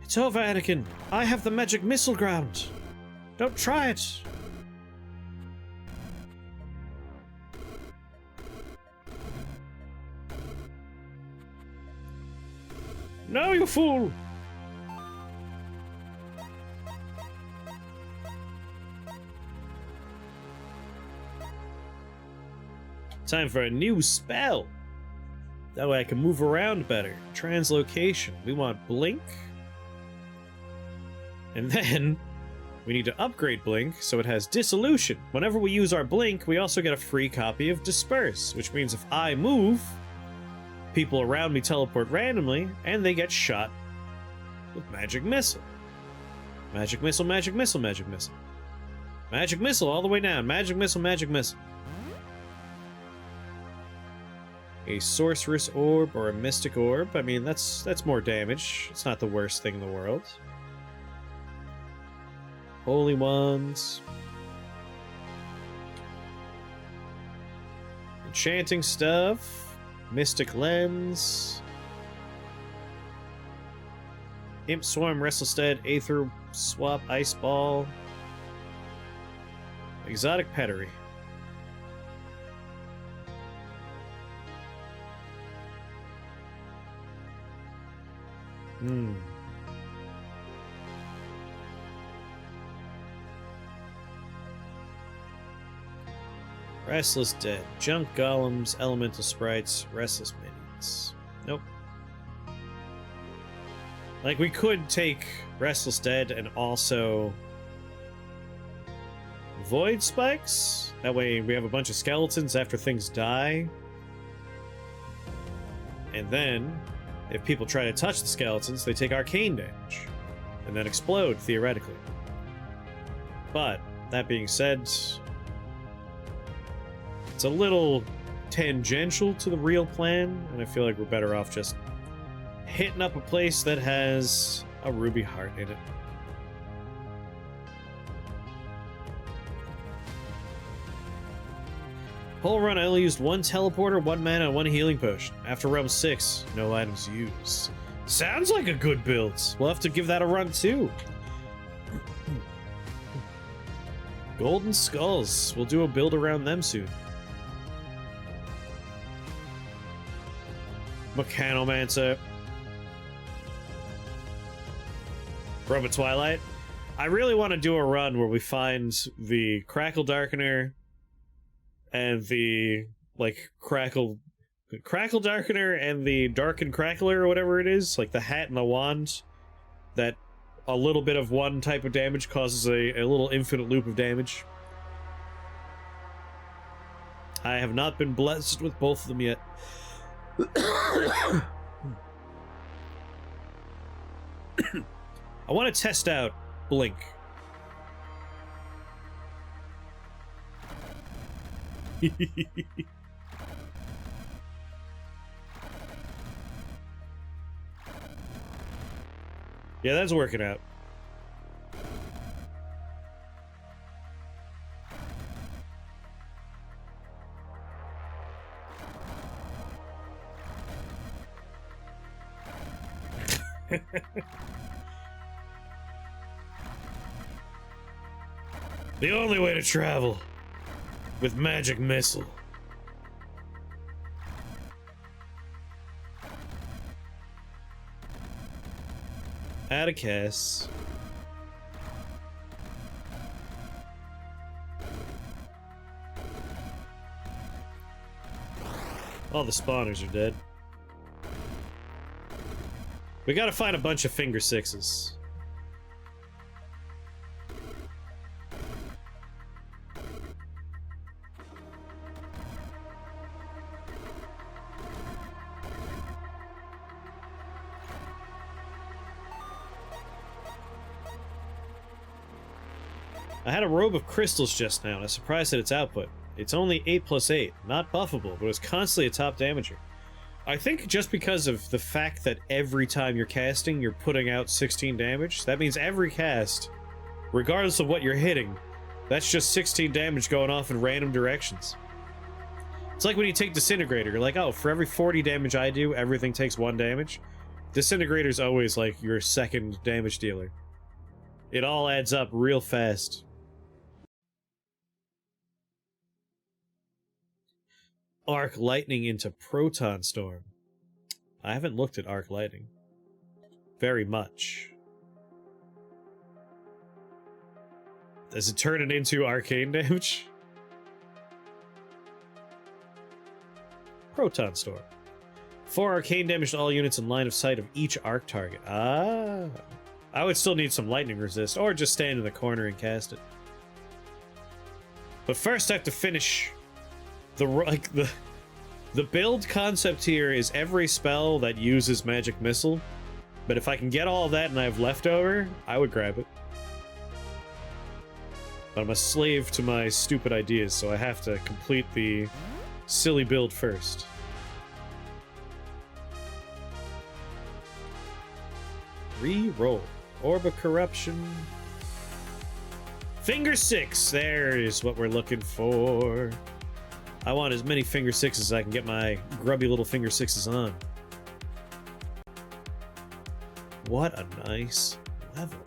It's over, Anakin. I have the magic missile ground. Don't try it. No, you fool. Time for a new spell. That way I can move around better. Translocation. We want Blink. And then we need to upgrade Blink so it has Dissolution. Whenever we use our Blink, we also get a free copy of Disperse, which means if I move, people around me teleport randomly, and they get shot with Magic Missile. Magic Missile, Magic Missile, Magic Missile. Magic Missile all the way down. Magic Missile, Magic Missile. A Sorceress Orb or a Mystic Orb. I mean, that's more damage. It's not the worst thing in the world. Holy Wands. Enchanting stuff. Mystic Lens. Imp Swarm, Restless Dead, Aether Swap, Ice Ball. Exotic Pettery. Restless Dead. Junk Golems, Elemental Sprites, Restless Minions. Nope. Like, we could take Restless Dead and also Void Spikes. That way we have a bunch of skeletons after things die. And then, if people try to touch the skeletons, they take arcane damage. And then explode, theoretically. But, that being said, it's a little tangential to the real plan, and I feel like we're better off just hitting up a place that has a ruby heart in it. Whole run, I only used one teleporter, 1 mana, and 1 healing potion. After realm 6, no items used. Sounds like a good build. We'll have to give that a run too. Golden Skulls. We'll do a build around them soon. Mechanomancer. Robe of Twilight. I really want to do a run where we find the Crackle Darkener and the, like, Crackle Darkener and the Darken Crackler or whatever it is, like the hat and the wand, that a little bit of one type of damage causes a little infinite loop of damage. I have not been blessed with both of them yet. I want to test out Blink. Yeah, that's working out. The only way to travel with Magic Missile. Atticus. All the spawners are dead. We gotta find a bunch of finger sixes. I had a robe of crystals just now, and I was surprised at its output. It's only 8+8, not buffable, but it's constantly a top damager. I think just because of the fact that every time you're casting, you're putting out 16 damage, that means every cast, regardless of what you're hitting, that's just 16 damage going off in random directions. It's like when you take Disintegrator, you're like, oh, for every 40 damage I do, everything takes 1 damage. Disintegrator's always like your second damage dealer. It all adds up real fast. Arc Lightning into Proton Storm. I haven't looked at Arc Lightning very much. Does it turn it into arcane damage? Proton Storm. 4 arcane damage to all units in line of sight of each arc target. Ah. I would still need some lightning resist, or just stand in the corner and cast it. But first I have to finish the build concept here is every spell that uses magic missile. But if I can get all of that and I have leftover, I would grab it. But I'm a slave to my stupid ideas, so I have to complete the silly build first. Re-roll. Orb of Corruption. Finger 6! There's what we're looking for. I want as many finger 6s as I can get my grubby little finger 6s on. What a nice level.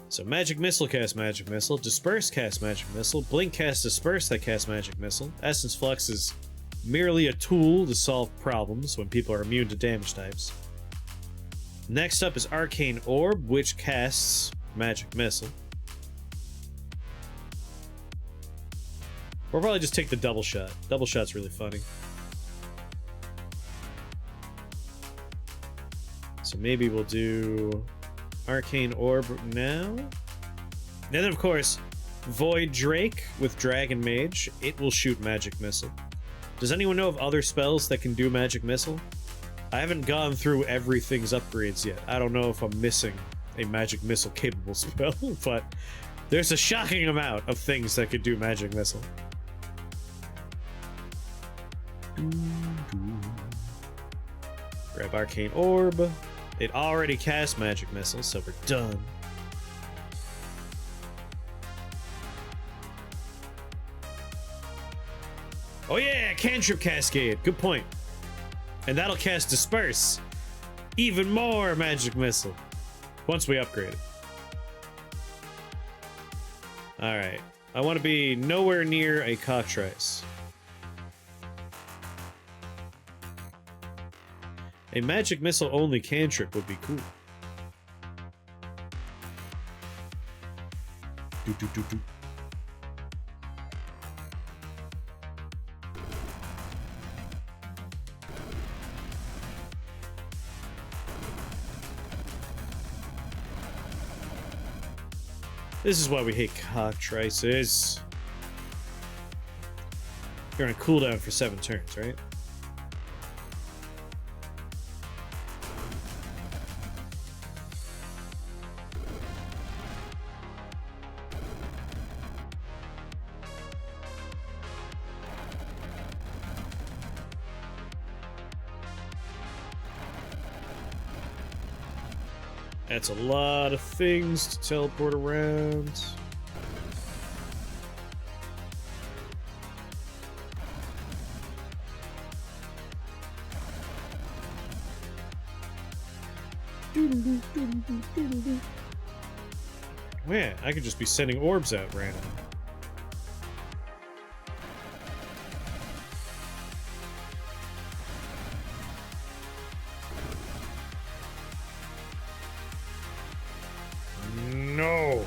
So Magic Missile cast Magic Missile, Disperse cast Magic Missile, Blink cast Disperse that cast Magic Missile. Essence Flux is merely a tool to solve problems when people are immune to damage types. Next up is Arcane Orb, which casts Magic Missile. We'll probably just take the double shot. Double shot's really funny. So maybe we'll do Arcane Orb now. And then, of course, Void Drake with Dragon Mage. It will shoot Magic Missile. Does anyone know of other spells that can do Magic Missile? I haven't gone through everything's upgrades yet. I don't know if I'm missing a Magic Missile capable spell, but there's a shocking amount of things that could do Magic Missile. Grab Arcane Orb. It already cast Magic Missile, so we're done. Oh yeah, Cantrip Cascade. Good point. And that'll cast Disperse. Even more Magic Missile. Once we upgrade it. Alright. I want to be nowhere near a Cockatrice. A Magic Missile only cantrip would be cool. Do. This is why we hate Cockatrices. You're on a cooldown for 7 turns, right? That's a lot of things to teleport around. Man, I could just be sending orbs out randomly. No.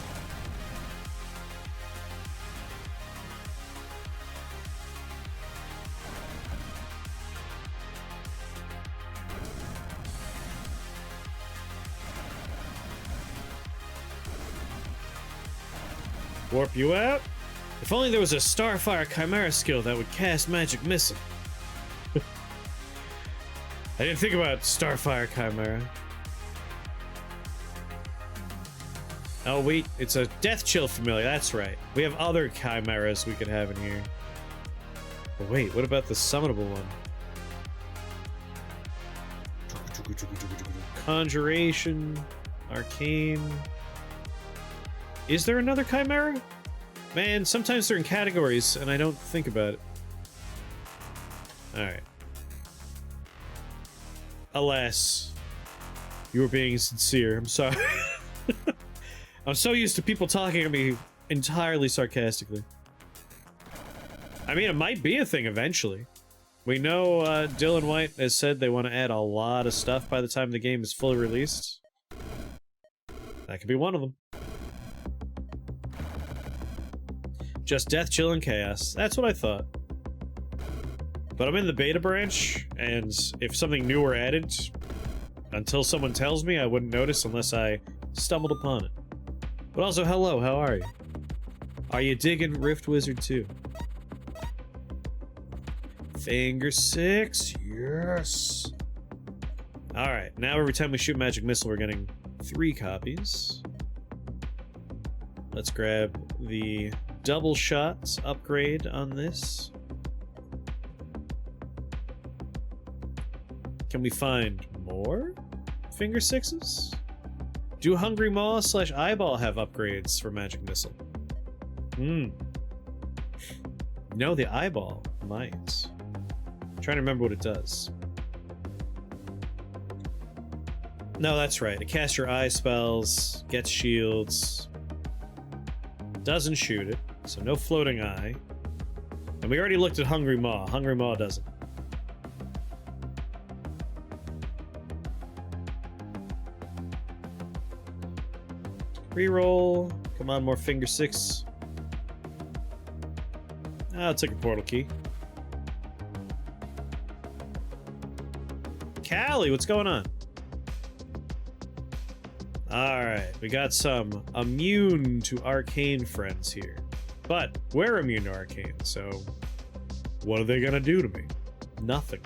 Warp you out? If only there was a Starfire Chimera skill that would cast Magic Missile. I didn't think about Starfire Chimera. Oh wait, it's a Death Chill familiar, that's right. We have other chimeras we could have in here. But wait, what about the summonable one? Conjuration, Arcane. Is there another chimera? Man, sometimes they're in categories and I don't think about it. Alright. Alas, you were being sincere, I'm sorry. I'm so used to people talking to me entirely sarcastically. I mean, it might be a thing eventually. We know Dylan White has said they want to add a lot of stuff by the time the game is fully released. That could be one of them. Just Death, Chill, and Chaos. That's what I thought. But I'm in the beta branch, and if something new were added, until someone tells me, I wouldn't notice unless I stumbled upon it. But also, hello, how are you? Are you digging Rift Wizard 2? Finger 6, yes! Alright, now every time we shoot magic missile, we're getting 3 copies. Let's grab the double shots upgrade on this. Can we find more Finger 6s? Do Hungry Maw / Eyeball have upgrades for magic missile? No, the Eyeball might. I'm trying to remember what it does. No, that's right. It casts your eye spells, gets shields, doesn't shoot it, so no floating eye. And we already looked at Hungry Maw. Hungry Maw doesn't. Reroll. Come on, more Finger 6. I'll take a portal key. Callie, what's going on? Alright, we got some immune to arcane friends here. But we're immune to arcane, so what are they gonna do to me? Nothing.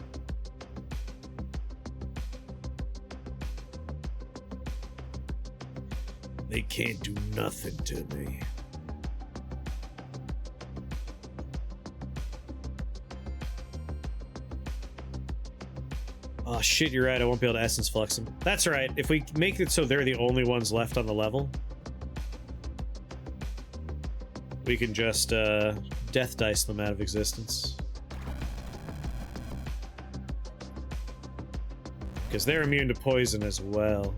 They can't do nothing to me. Oh shit, you're right, I won't be able to essence flux them. That's right, if we make it so they're the only ones left on the level, we can just death dice them out of existence. Because they're immune to poison as well.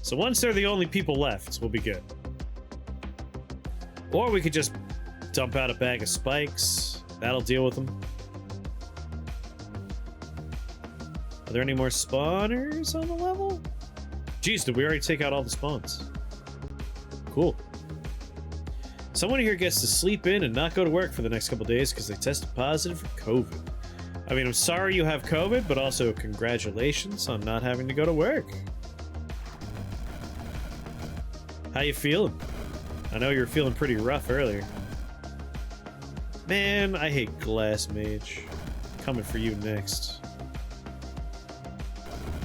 So once they're the only people left, we'll be good. Or we could just dump out a bag of spikes. That'll deal with them. Are there any more spawners on the level? Jeez, did we already take out all the spawns? Cool. Someone here gets to sleep in and not go to work for the next couple days because they tested positive for COVID. I mean, I'm sorry you have COVID, but also congratulations on not having to go to work. How you feeling? I know you were feeling pretty rough earlier. Man, I hate Glass Mage. Coming for you next.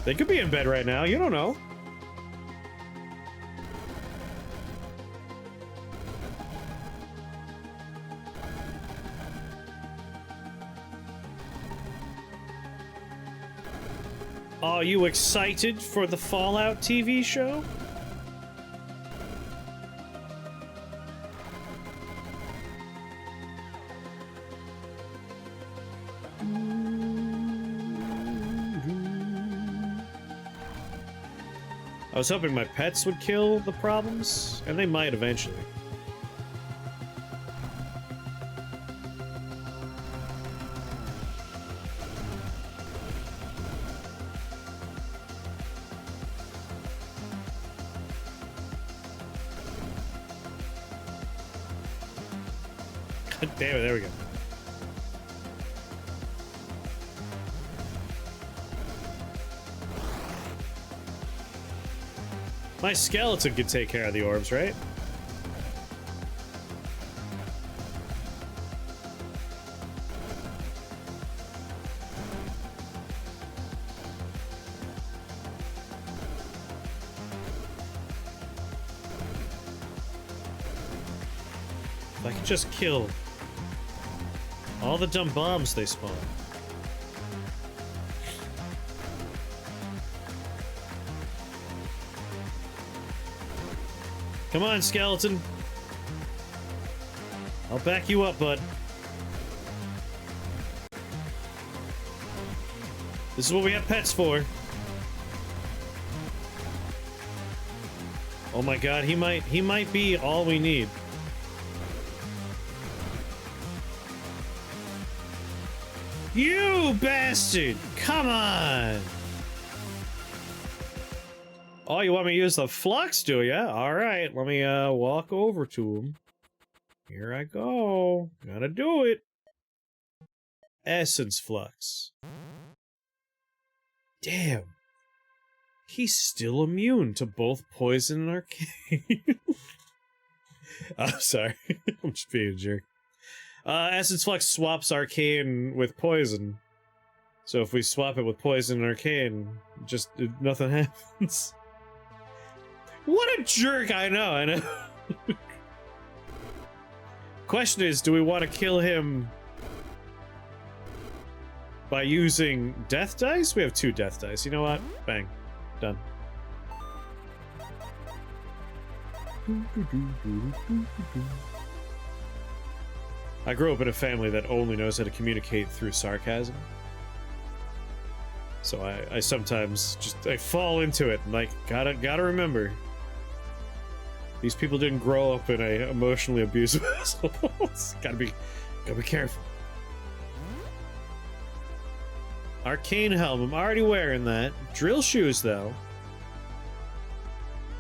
They could be in bed right now, you don't know. Are you excited for the Fallout TV show? I was hoping my pets would kill the problems, and they might eventually. God damn it, there we go. My skeleton could take care of the orbs, right? If I could just kill all the dumb bombs they spawn. Come on, skeleton. I'll back you up, bud. This is what we have pets for. Oh my god, he might be all we need. You bastard! Come on! Oh, you want me to use the flux, do ya? Alright, let me, walk over to him. Here I go. Gotta do it. Essence flux. Damn. He's still immune to both poison and arcane. I'm sorry. I'm just being a jerk. Essence flux swaps arcane with poison. So if we swap it with poison and arcane, just nothing happens. What a jerk! I know. Question is, do we want to kill him by using death dice? We have 2 death dice. You know what? Bang. Done. I grew up in a family that only knows how to communicate through sarcasm. So I sometimes just, I fall into it and like, gotta remember. These people didn't grow up in a emotionally abusive household. Gotta be careful. Arcane helm, I'm already wearing that. Drill shoes, though.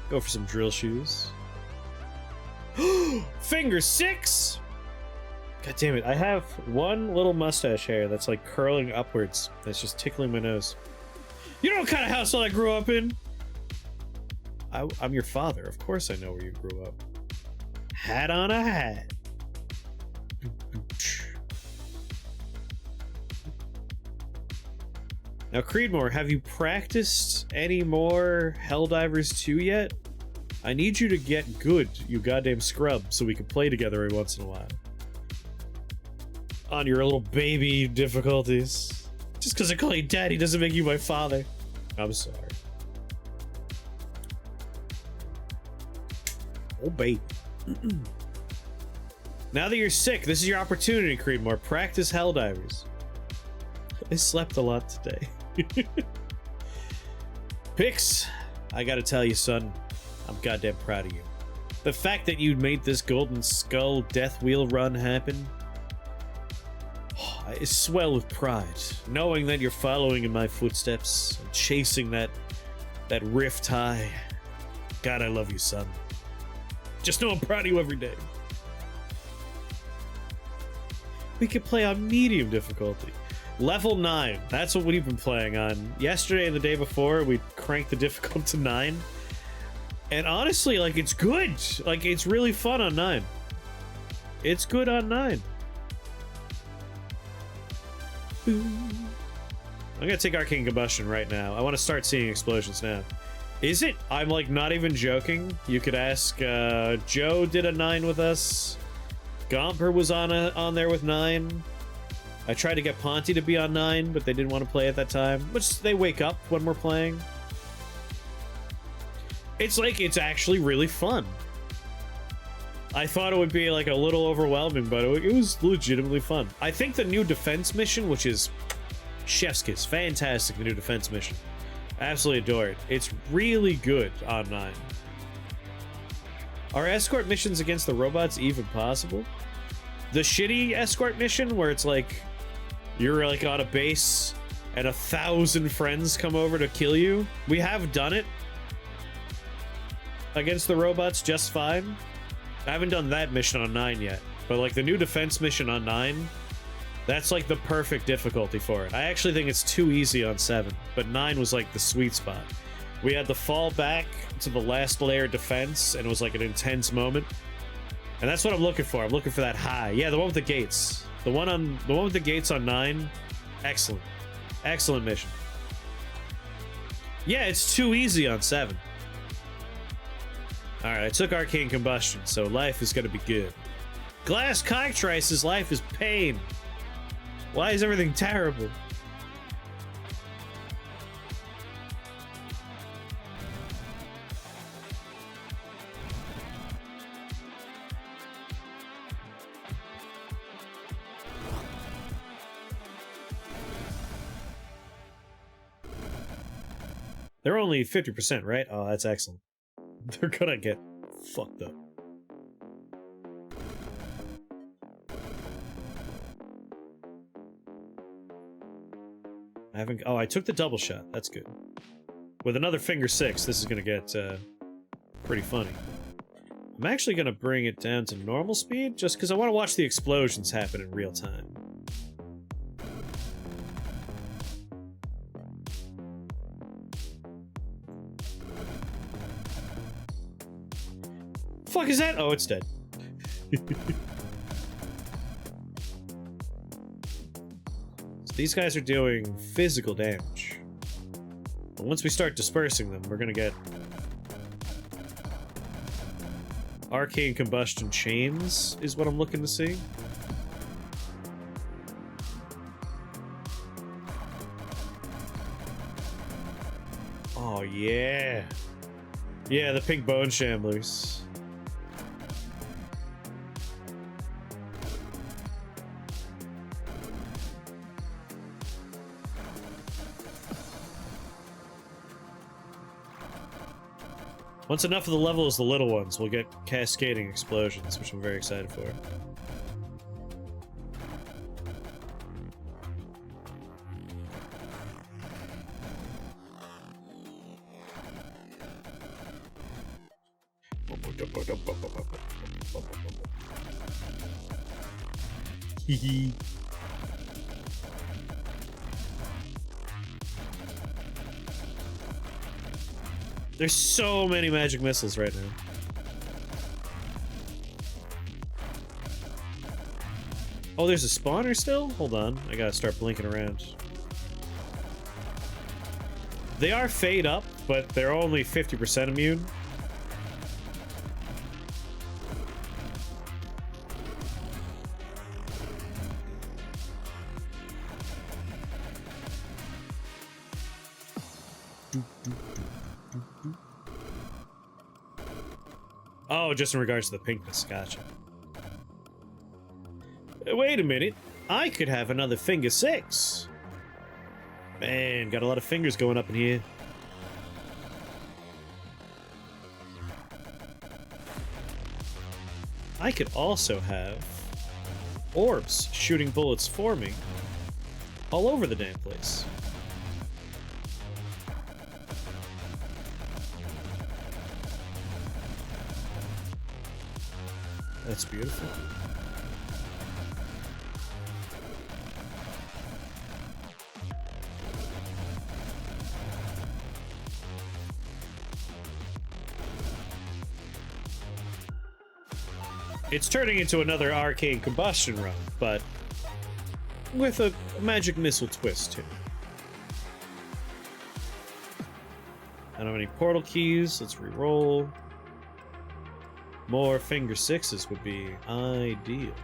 Go for some drill shoes. Finger 6! God damn it, I have one little mustache hair that's like curling upwards. That's just tickling my nose. You know what kind of household I grew up in? I'm your father. Of course I know where you grew up. Hat on a hat. Now, Creedmoor, have you practiced any more Helldivers 2 yet? I need you to get good, you goddamn scrub, so we can play together every once in a while. On your little baby difficulties. Just because I call you daddy doesn't make you my father. I'm sorry. Oh, baby. Now that you're sick, this is your opportunity, Creedmoor. Practice Helldivers. I slept a lot today. Pix, I gotta tell you, son, I'm goddamn proud of you. The fact that you made this Golden Skull Death Wheel run happen, I swell with pride, knowing that you're following in my footsteps and chasing that rift high. God, I love you, son. Just know I'm proud of you every day. We could play on medium difficulty. Level 9, that's what we've been playing on. Yesterday and the day before, we cranked the difficulty to 9. And honestly, like, it's good. Like, it's really fun on 9. It's good on 9. I'm gonna take Arcane Combustion right now. I want to start seeing explosions now. Is it? I'm, like, not even joking. You could ask, Joe did a 9 with us. Gomper was on there with 9. I tried to get Ponty to be on 9, but they didn't want to play at that time. Which, they wake up when we're playing. It's like, it's actually really fun. I thought it would be, like, a little overwhelming, but it was legitimately fun. I think the new defense mission, which is chef's kiss, fantastic, the new defense mission. Absolutely adore it. It's really good on 9. Are escort missions against the robots even possible? The shitty escort mission where it's like you're like on a base and 1,000 friends come over to kill you. We have done it against the robots just fine. I haven't done that mission on 9 yet, but like the new defense mission on 9, that's like the perfect difficulty for it. I actually think it's too easy on 7, but 9 was like the sweet spot. We had to fall back to the last layer defense, and it was like an intense moment. And that's what I'm looking for. I'm looking for that high. Yeah, the one with the gates. The one with the gates on 9. Excellent. Excellent mission. Yeah, it's too easy on 7. Alright, I took Arcane Combustion, so life is gonna be good. Glass Cockatrice's life is pain. Why is everything terrible? They're only 50%, right? Oh, that's excellent. They're gonna get fucked up. I haven't... Oh, I took the double shot. That's good. With another finger 6, this is gonna get pretty funny. I'm actually gonna bring it down to normal speed, just because I want to watch the explosions happen in real time. Fuck is that? Oh, it's dead. So these guys are doing physical damage. But once we start dispersing them, we're gonna get arcane combustion chains is what I'm looking to see. Oh yeah. Yeah, the pink bone shamblers. Once enough of the level is the little ones, we'll get cascading explosions, which I'm very excited for. Hee. There's so many magic missiles right now. Oh, there's a spawner still? Hold on, I gotta start blinking around. They are fade up, but they're only 50% immune. Oh, just in regards to the pinkness, gotcha. Wait a minute, I could have another finger 6. Man, got a lot of fingers going up in here. I could also have orbs shooting bullets for me all over the damn place. That's beautiful. It's turning into another arcane combustion run, but with a magic missile twist too. I don't have any portal keys. Let's re-roll. More finger 6s would be ideal.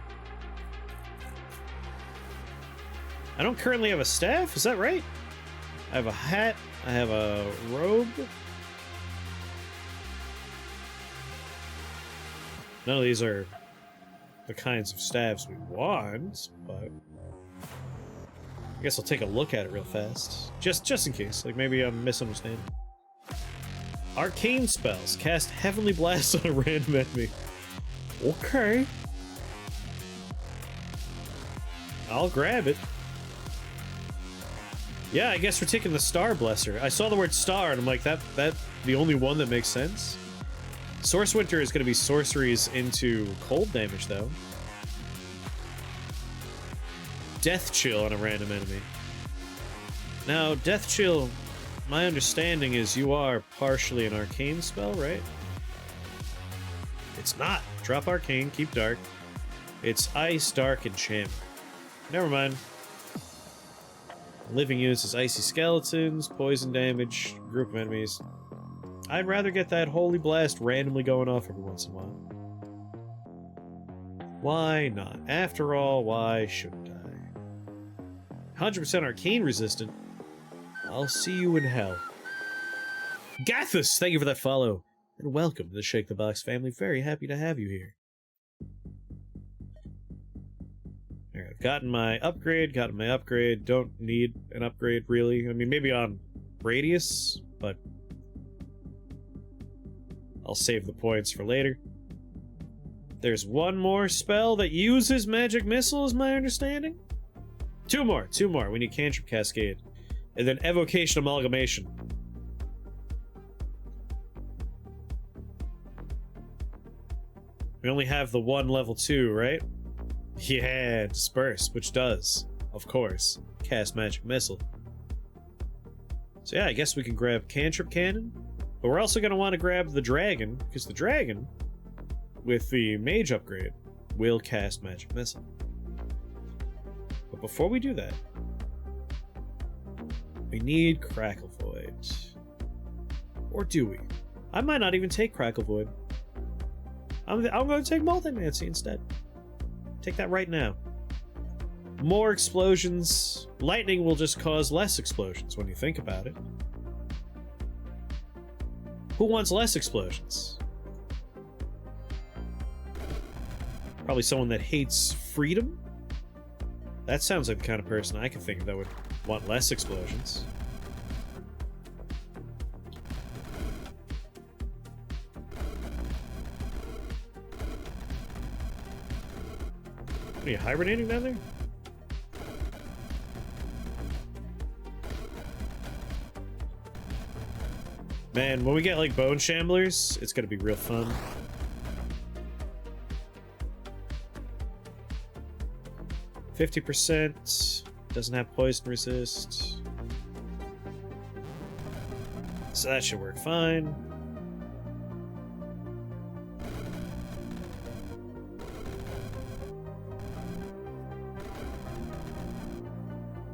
I don't currently have a staff, is that right? I have a hat, I have a robe. None of these are the kinds of staves we want, but I guess I'll take a look at it real fast. Just in case, like maybe I'm misunderstanding. Arcane spells. Cast Heavenly Blast on a random enemy. Okay. I'll grab it. Yeah, I guess we're taking the Star Blesser. I saw the word star and I'm like, that the only one that makes sense? Source Winter is going to be sorceries into cold damage, though. Death Chill on a random enemy. Now, Death Chill... my understanding is you are partially an arcane spell, right? It's not. Drop arcane, keep dark. It's ice, dark, and chamber. Never mind. Living units is icy skeletons, poison damage, group of enemies. I'd rather get that holy blast randomly going off every once in a while. Why not? After all, why shouldn't I? 100% arcane resistant. I'll see you in hell. Gathus, thank you for that follow. And welcome to the Shake the Box family. Very happy to have you here. Alright, I've gotten my upgrade, Don't need an upgrade, really. I mean, maybe on radius, but I'll save the points for later. There's one more spell that uses magic missile, is my understanding. Two more. We need Cantrip Cascade. And then Evocation Amalgamation. We only have the one level 2, right? Yeah, disperse, which does, of course, cast magic missile. So yeah, I guess we can grab cantrip cannon, but we're also going to want to grab the dragon, because the dragon, with the mage upgrade, will cast magic missile. But before we do that, we need Crackle Void. Or do we? I might not even take Crackle Void. I'm going to take Multimancy instead. Take that right now. More explosions. Lightning will just cause less explosions when you think about it. Who wants less explosions? Probably someone that hates freedom? That sounds like the kind of person I can think of that would want less explosions. Are you hibernating down there? Man, when we get like bone shamblers, it's gonna be real fun. %, doesn't have poison resist. So that should work fine.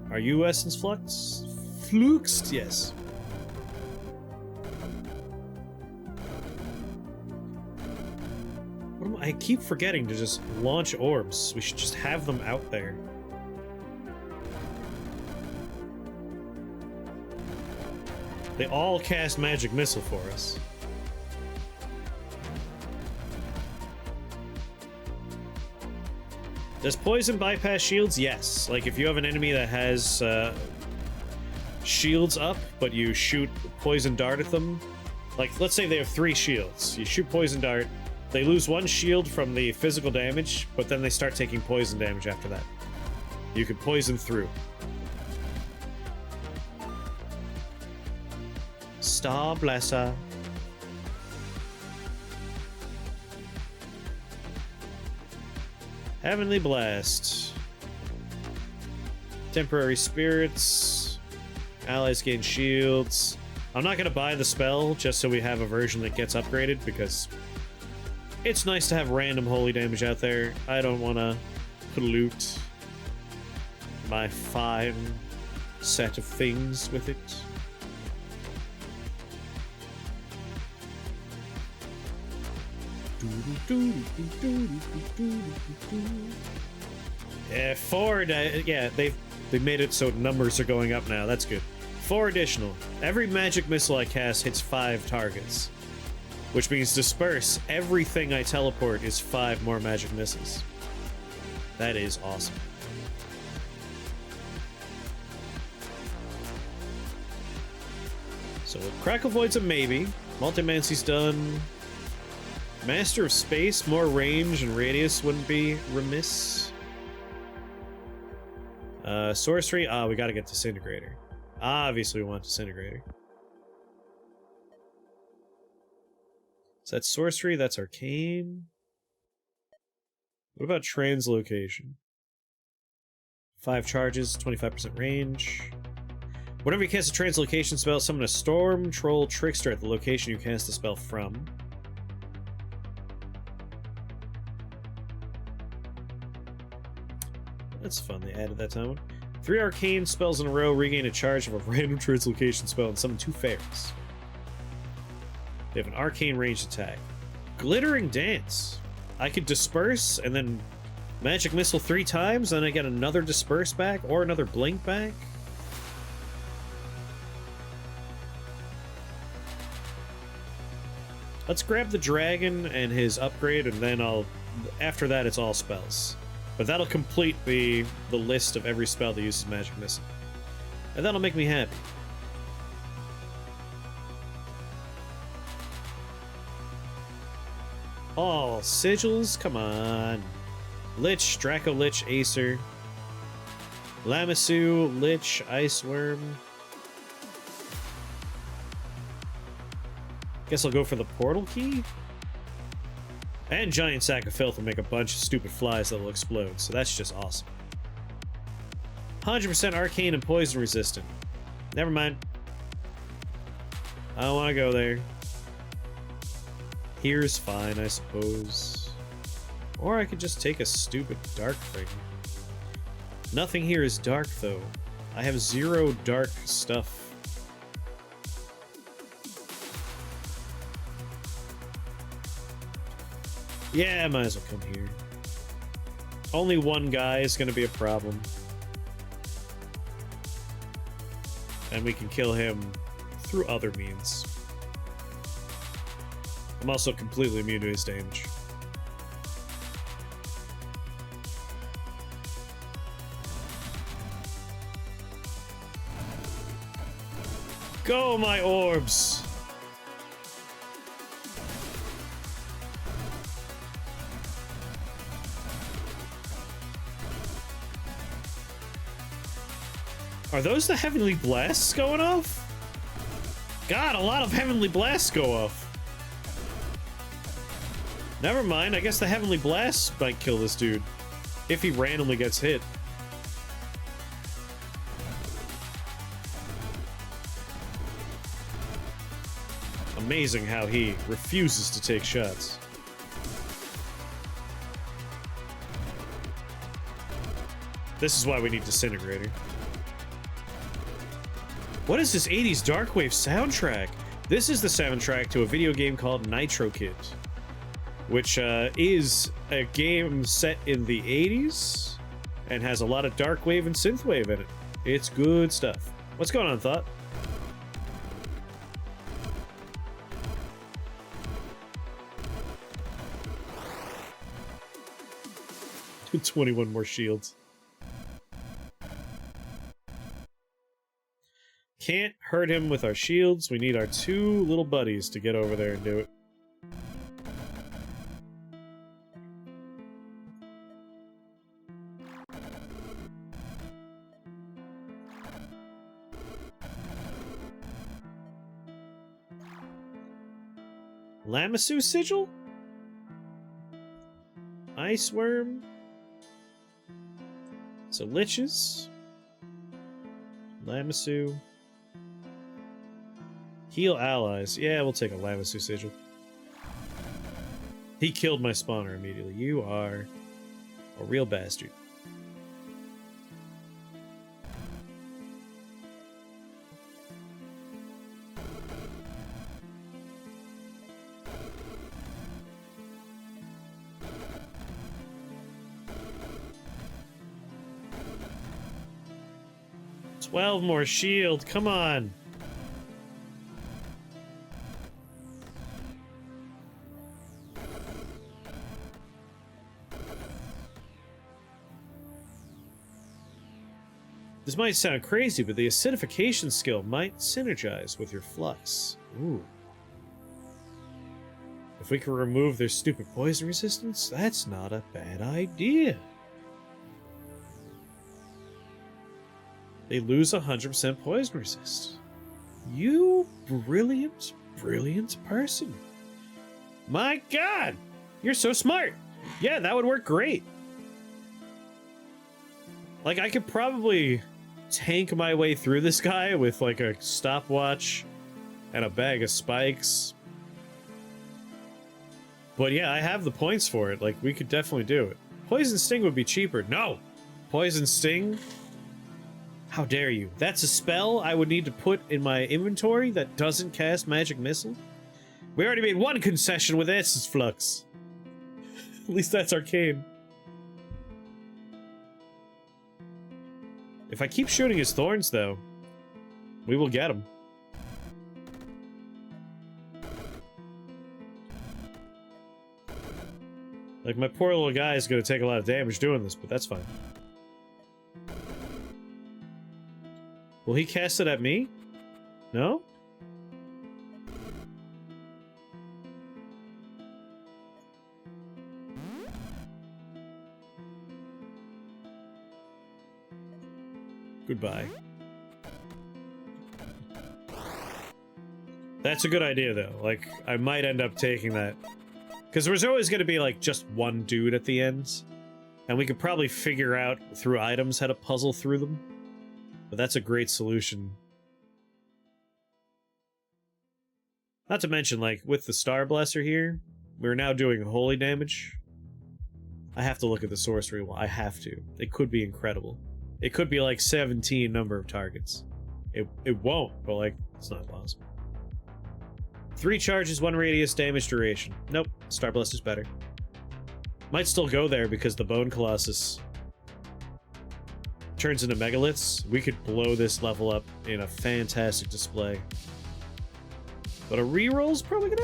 Are you Essence Flux? Fluxed? Yes. I keep forgetting to just launch orbs. We should just have them out there. They all cast magic missile for us. Does poison bypass shields? Yes. Like if you have an enemy that has shields up, but you shoot poison dart at them. Like let's say they have 3 shields. You shoot poison dart. They lose 1 shield from the physical damage, but then they start taking poison damage after that. You can poison through. Star Blesser. Heavenly Blast. Temporary Spirits. Allies gain shields. I'm not going to buy the spell just so we have a version that gets upgraded because it's nice to have random holy damage out there. I don't want to pollute my fine set of things with it. Yeah, 4. Yeah, they've made it so numbers are going up now. That's good. 4 additional. Every magic missile I cast hits 5 targets. Which means disperse, everything I teleport is 5 more magic missiles. That is awesome. So Crackle Void's a maybe. Multimancy's done. Master of Space, more range and radius wouldn't be remiss. Sorcery, we gotta get Disintegrator. Obviously we want Disintegrator. So that's sorcery, that's arcane. What about translocation? 5 charges, 25% range. Whenever you cast a translocation spell, summon a storm, troll, trickster at the location you cast the spell from. That's fun, they added that time. 3 arcane spells in a row, regain a charge of a random translocation spell, and summon 2 fairies. They have an arcane ranged attack. Glittering Dance. I could disperse and then magic missile 3 times, and I get another disperse back or another blink back. Let's grab the dragon and his upgrade, and then after that it's all spells. But that'll complete the list of every spell that uses magic missile. And that'll make me happy. All sigils, come on. Lich, Draco Lich, Acer. Lamassu, Lich, Iceworm. Guess I'll go for the portal key. And giant sack of filth will make a bunch of stupid flies that will explode, so that's just awesome. 100% arcane and poison resistant. Never mind. I don't want to go there. Here's fine, I suppose. Or I could just take a stupid dark thing. Nothing here is dark, though. I have 0 dark stuff. Yeah, I might as well come here. Only one guy is going to be a problem. And we can kill him through other means. I'm also completely immune to his damage. Go, my orbs! Are those the heavenly blasts going off? God, a lot of heavenly blasts go off. Never mind, I guess the heavenly blasts might kill this dude. If he randomly gets hit. Amazing how he refuses to take shots. This is why we need Disintegrator. What is this 80s Darkwave soundtrack? This is the soundtrack to a video game called Nitro Kid, which is a game set in the 80s and has a lot of Darkwave and Synthwave in it. It's good stuff. What's going on, Thought? Do 21 more shields. Can't hurt him with our shields. We need our 2 little buddies to get over there and do it. Lamassu Sigil? Ice Worm? So Liches. Lamassu. Heal allies. Yeah, we'll take a Lamassu Sigil. He killed my spawner immediately. You are a real bastard. $12 more shield. Come on. This might sound crazy, but the acidification skill might synergize with your flux. Ooh. If we can remove their stupid poison resistance, that's not a bad idea. They lose 100% poison resist. You brilliant, brilliant person. My God! You're so smart! Yeah, that would work great. Like, I could probably tank my way through this guy with, like, a stopwatch and a bag of spikes. But yeah, I have the points for it. Like, we could definitely do it. Poison Sting would be cheaper. No! Poison Sting? How dare you? That's a spell I would need to put in my inventory that doesn't cast Magic Missile? We already made one concession with Essence Flux. At least that's arcane. If I keep shooting his thorns, though, we will get him. Like, my poor little guy is going to take a lot of damage doing this, but that's fine. Will he cast it at me? No? Goodbye. That's a good idea, though. Like, I might end up taking that. Because there's always going to be, like, just one dude at the end. And we could probably figure out through items how to puzzle through them. But that's a great solution. Not to mention, like, with the Star Blaster here, we're now doing holy damage. I have to look at the sorcery wall. I have to. It could be incredible. It could be, like, 17 number of targets. It won't, but, like, it's not possible. 3 charges, 1 radius, damage duration. Nope, Star Blaster's better. Might still go there because the Bone Colossus turns into megaliths. We could blow this level up in a fantastic display. But a reroll's probably gonna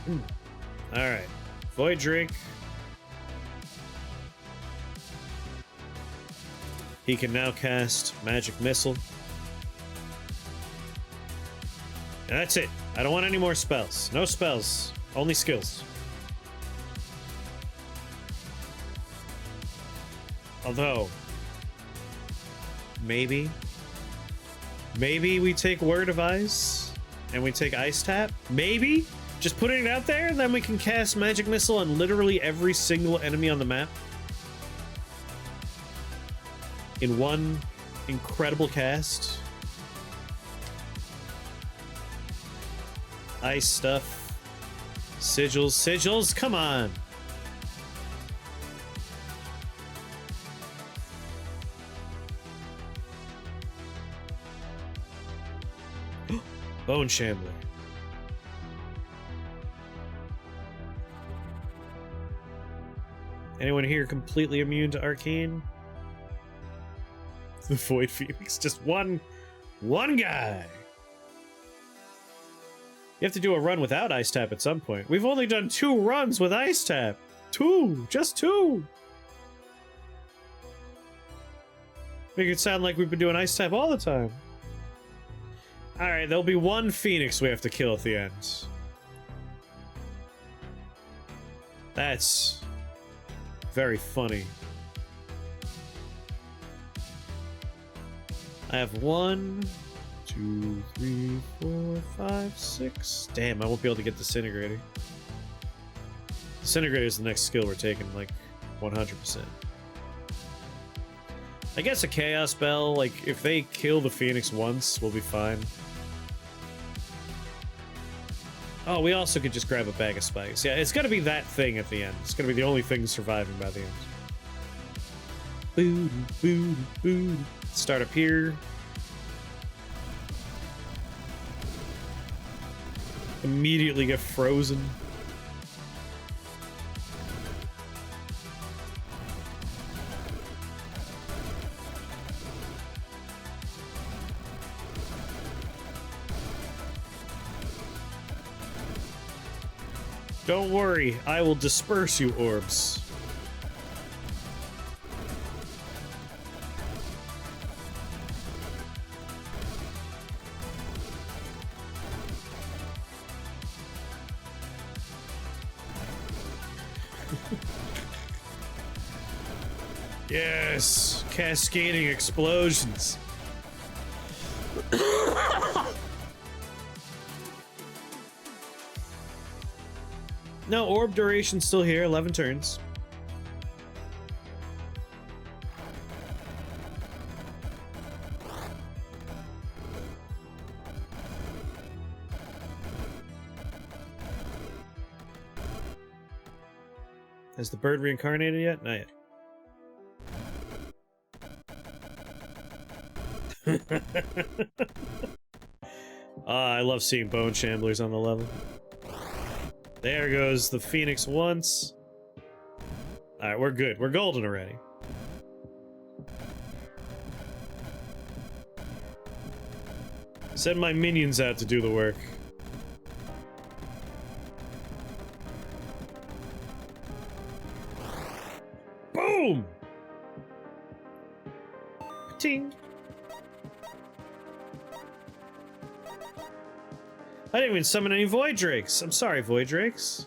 happen. Alright. Void Drake. He can now cast Magic Missile. And that's it. I don't want any more spells. No spells. Only skills. Although, maybe we take Word of Ice and we take Ice Tap. Maybe. Just putting it out there, and then we can cast Magic Missile on literally every single enemy on the map. In one incredible cast. Ice stuff. Sigils, come on! Bone Shambler. Anyone here completely immune to Arcane? The Void Phoenix. Just one guy! You have to do a run without Ice Tap at some point. We've only done 2 runs with Ice Tap! 2! Just 2! Make it sound like we've been doing Ice Tap all the time. Alright, there'll be 1 Phoenix we have to kill at the end. That's very funny. I have 1, 2, 3, 4, 5, 6. Damn, I won't be able to get Disintegrator. Disintegrator is the next skill we're taking, like, 100%. I guess a Chaos Bell, like, if they kill the Phoenix once, we'll be fine. Oh, we also could just grab a bag of spikes. Yeah, it's gonna be that thing at the end. It's gonna be the only thing surviving by the end. Start up here. Immediately get frozen. Don't worry, I will disperse you, orbs. Yes, cascading explosions. No, orb duration's still here, 11 turns. Has the bird reincarnated yet? Not yet. I love seeing Bone Shamblers on the level. There goes the Phoenix once. Alright, we're good. We're golden already. Send my minions out to do the work. Boom! Ting! I didn't even summon any Void Drakes. I'm sorry, Void Drakes.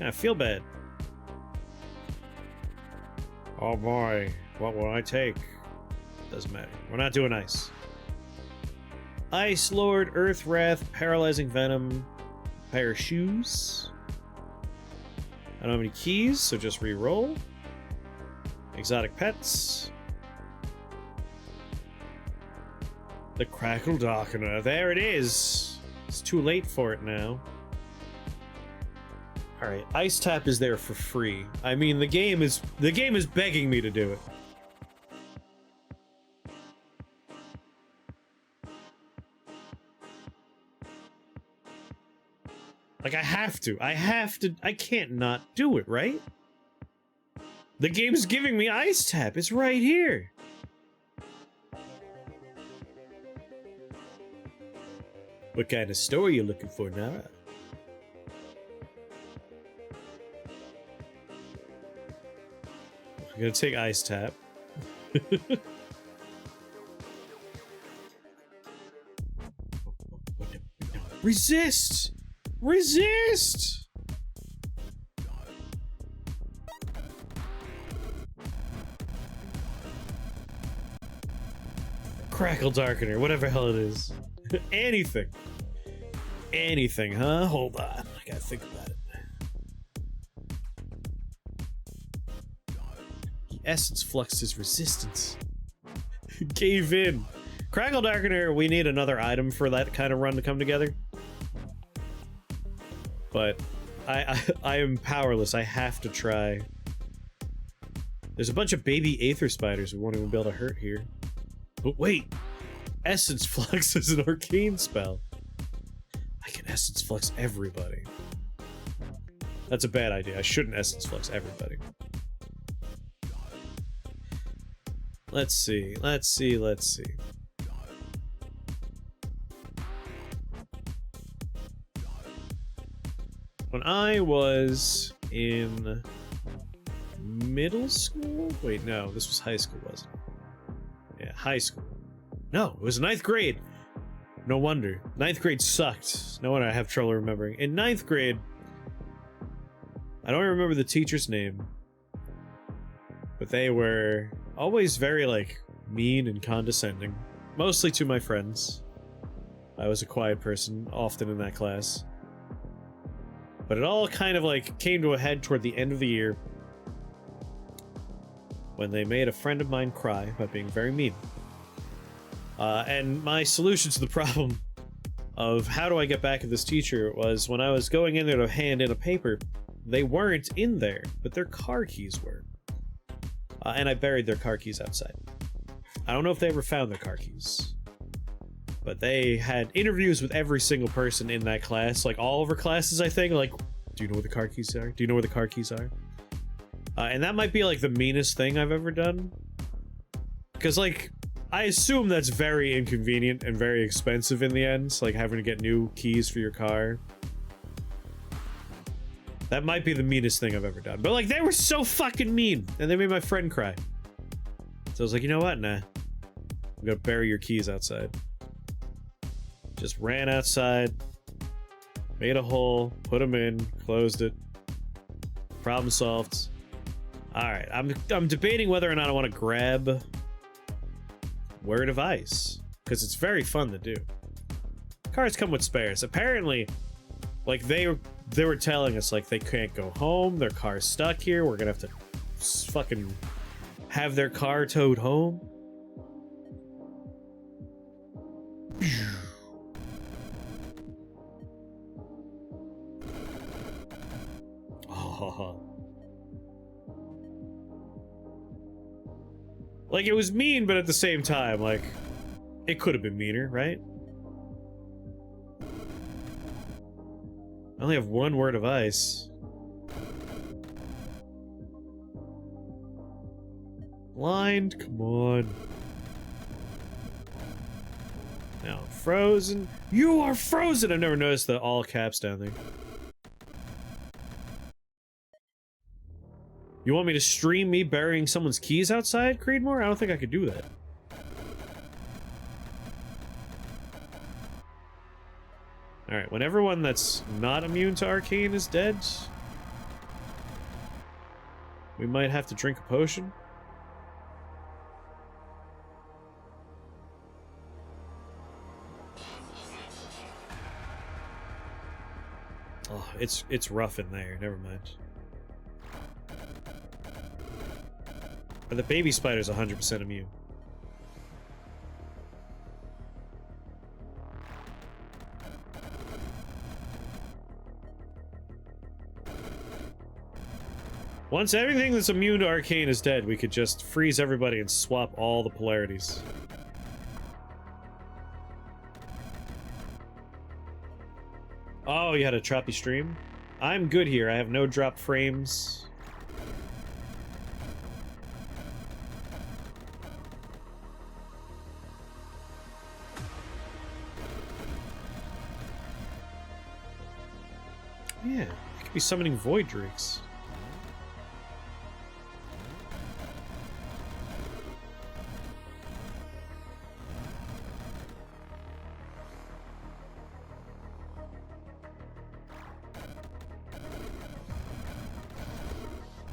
I feel bad. Oh boy, what will I take? Doesn't matter. We're not doing ice. Ice Lord, Earth Wrath, Paralyzing Venom, pair of shoes. I don't have any keys, so just re-roll. Exotic pets. The Crackle Darkener. There it is. It's too late for it now. Alright, Ice Tap is there for free. I mean, the game is begging me to do it. Like, I have to. I can't not do it, right? The game's giving me Ice Tap. It's right here. What kind of story you looking for, Nara? I'm gonna take Ice Tap. Resist! Resist! Crackle Darkener, whatever hell it is. Anything. Anything, huh? Hold on. I gotta think about it. The essence fluxed his resistance. Gave in. Crackle Darkener, we need another item for that kind of run to come together. But I am powerless. I have to try. There's a bunch of baby Aether Spiders we won't even be able to hurt here. But wait! Essence Flux is an arcane spell. I can Essence Flux everybody. That's a bad idea. I shouldn't Essence Flux everybody. Let's see. Let's see. Let's see. When I was in middle school? Wait, no, this was high school, wasn't it? Yeah, high school. No, it was 9th grade. No wonder. 9th grade sucked. No wonder I have trouble remembering. In 9th grade, I don't remember the teacher's name, but they were always very, like, mean and condescending. Mostly to my friends. I was a quiet person, often in that class. But it all kind of, like, came to a head toward the end of the year when they made a friend of mine cry by being very mean. And my solution to the problem of how do I get back at this teacher was when I was going in there to hand in a paper, they weren't in there, but their car keys were. And I buried their car keys outside. I don't know if they ever found their car keys. But they had interviews with every single person in that class, like all of our classes, I think. Like, do you know where the car keys are? Do you know where the car keys are? And that might be, like, the meanest thing I've ever done. Because, like, I assume that's very inconvenient and very expensive in the end, like having to get new keys for your car. That might be the meanest thing I've ever done. But, like, they were so fucking mean, and they made my friend cry. So I was like, you know what? Nah. I'm gonna bury your keys outside. Just ran outside, made a hole, put them in, closed it. Problem solved. Alright, I'm debating whether or not I want to grab Word of Ice, because it's very fun to do. Cars come with spares. Apparently, like, they were telling us, like, they can't go home, their car's stuck here, we're gonna have to fucking have their car towed home. Oh. Like, it was mean, but at the same time, like, it could have been meaner, right? I only have one Word of Ice. Blind, come on. Now, frozen. You are frozen! I've never noticed the all caps down there. You want me to stream me burying someone's keys outside, Creedmoor? I don't think I could do that. Alright, when everyone that's not immune to Arcane is dead, we might have to drink a potion. it's rough in there. Never mind. But the baby spider's 100% immune. Once everything that's immune to arcane is dead, we could just freeze everybody and swap all the polarities. Oh, you had a choppy stream? I'm good here. I have no drop frames. Yeah, I could be summoning void drakes.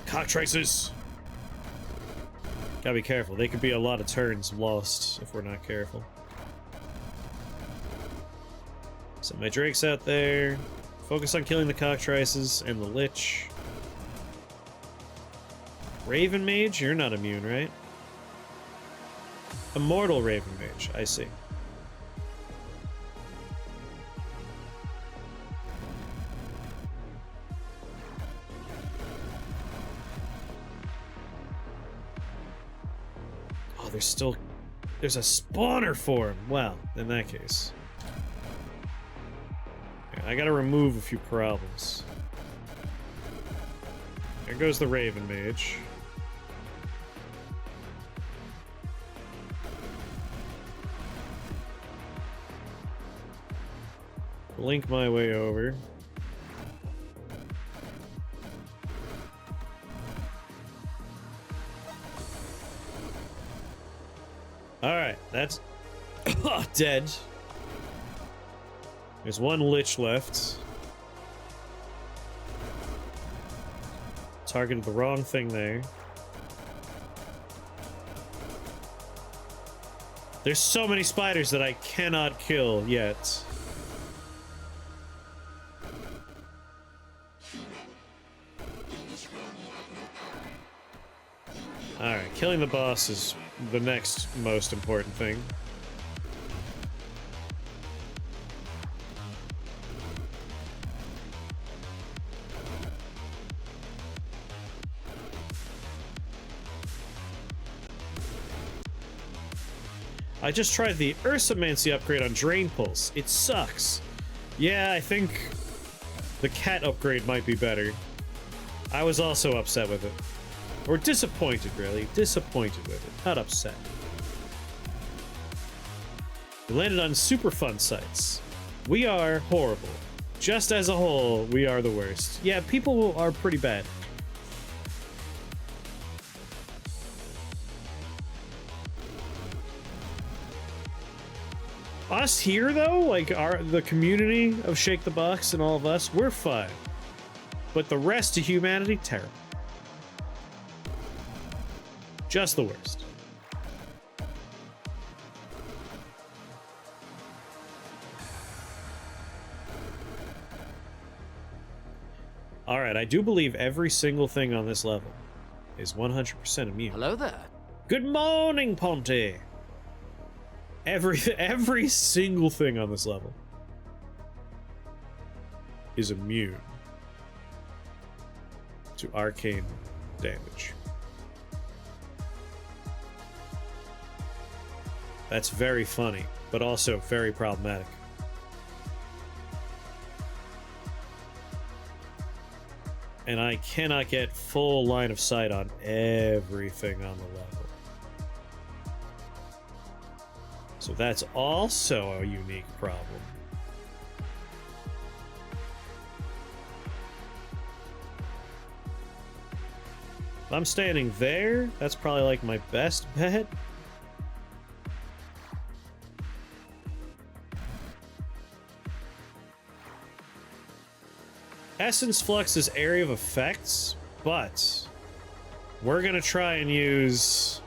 Cockatrices! Gotta be careful. They could be a lot of turns lost if we're not careful. Send my drakes out there. Focus on killing the cockatrices and the lich. Raven Mage? You're not immune, right? Immortal Raven Mage. I see. There's a spawner form. Well, in that case. Yeah, I gotta remove a few problems. There goes the Raven Mage. Link my way over. Alright, that's dead. There's one lich left. Targeted the wrong thing there. There's so many spiders that I cannot kill yet. Alright, killing the boss is the next most important thing. I just tried the Ursamancy upgrade on Drain Pulse. It sucks. Yeah, I think the cat upgrade might be better. I was also upset with it. Or disappointed, really. Disappointed with it. Not upset. We landed on super fun sites. We are horrible. Just as a whole, we are the worst. Yeah, people are pretty bad. Us here, though, like the community of Shake the Box and all of us, we're fine. But the rest of humanity, terrible. Just the worst. Alright, I do believe every single thing on this level is 100% immune. Hello there. Good morning, Ponte! Every single thing on this level is immune to arcane damage. That's very funny, but also very problematic. And I cannot get full line of sight on everything on the level. So that's also a unique problem. If I'm standing there, that's probably like my best bet. Essence Flux is area of effects, but we're gonna try and use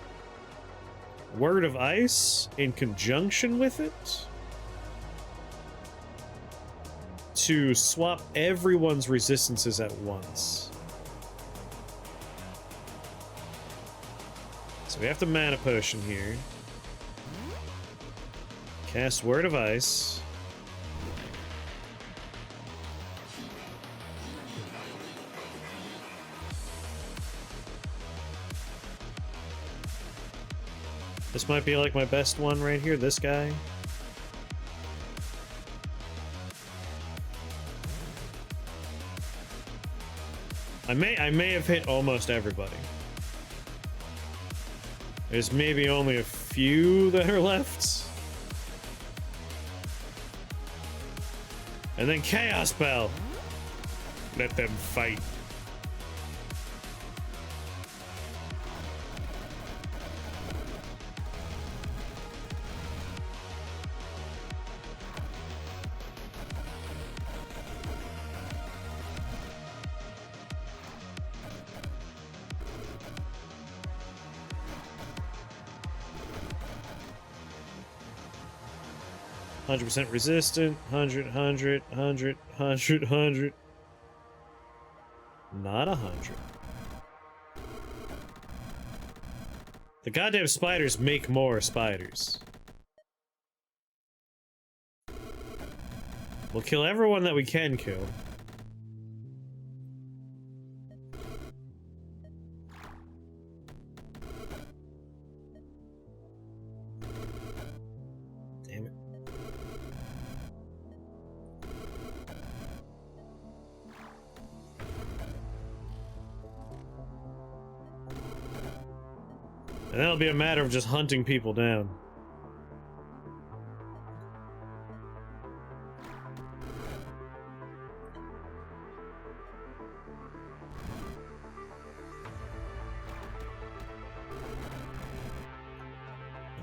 Word of Ice in conjunction with it to swap everyone's resistances at once. So we have to mana potion here. Cast Word of Ice. This might be like my best one right here, this guy. I may have hit almost everybody. There's maybe only a few that are left. And then Chaos Bell. Let them fight. %, resistant, 100, 100, 100, 100, 100. Not 100. The goddamn spiders make more spiders. We'll kill everyone that we can kill. And that'll be a matter of just hunting people down.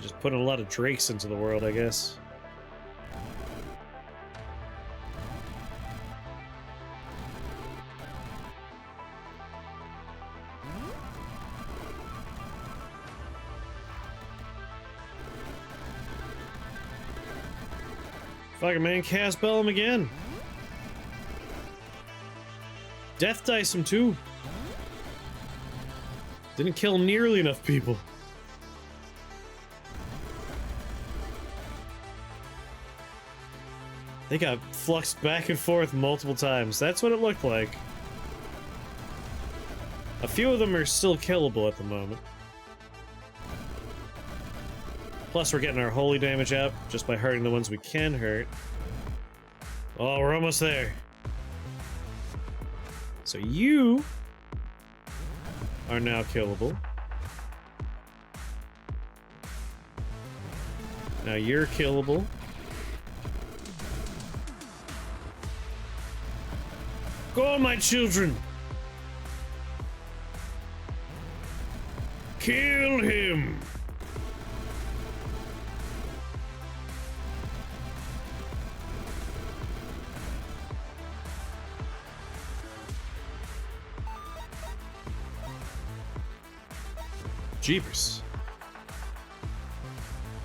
Just putting a lot of drakes into the world, I guess. Fucking man, cast Bell him again. Death dice him too. Didn't kill nearly enough people. They got fluxed back and forth multiple times. That's what it looked like. A few of them are still killable at the moment. Plus, we're getting our holy damage out just by hurting the ones we can hurt. Oh, we're almost there. So you are now killable. Now you're killable. Go, my children! Kill him! Jeepers.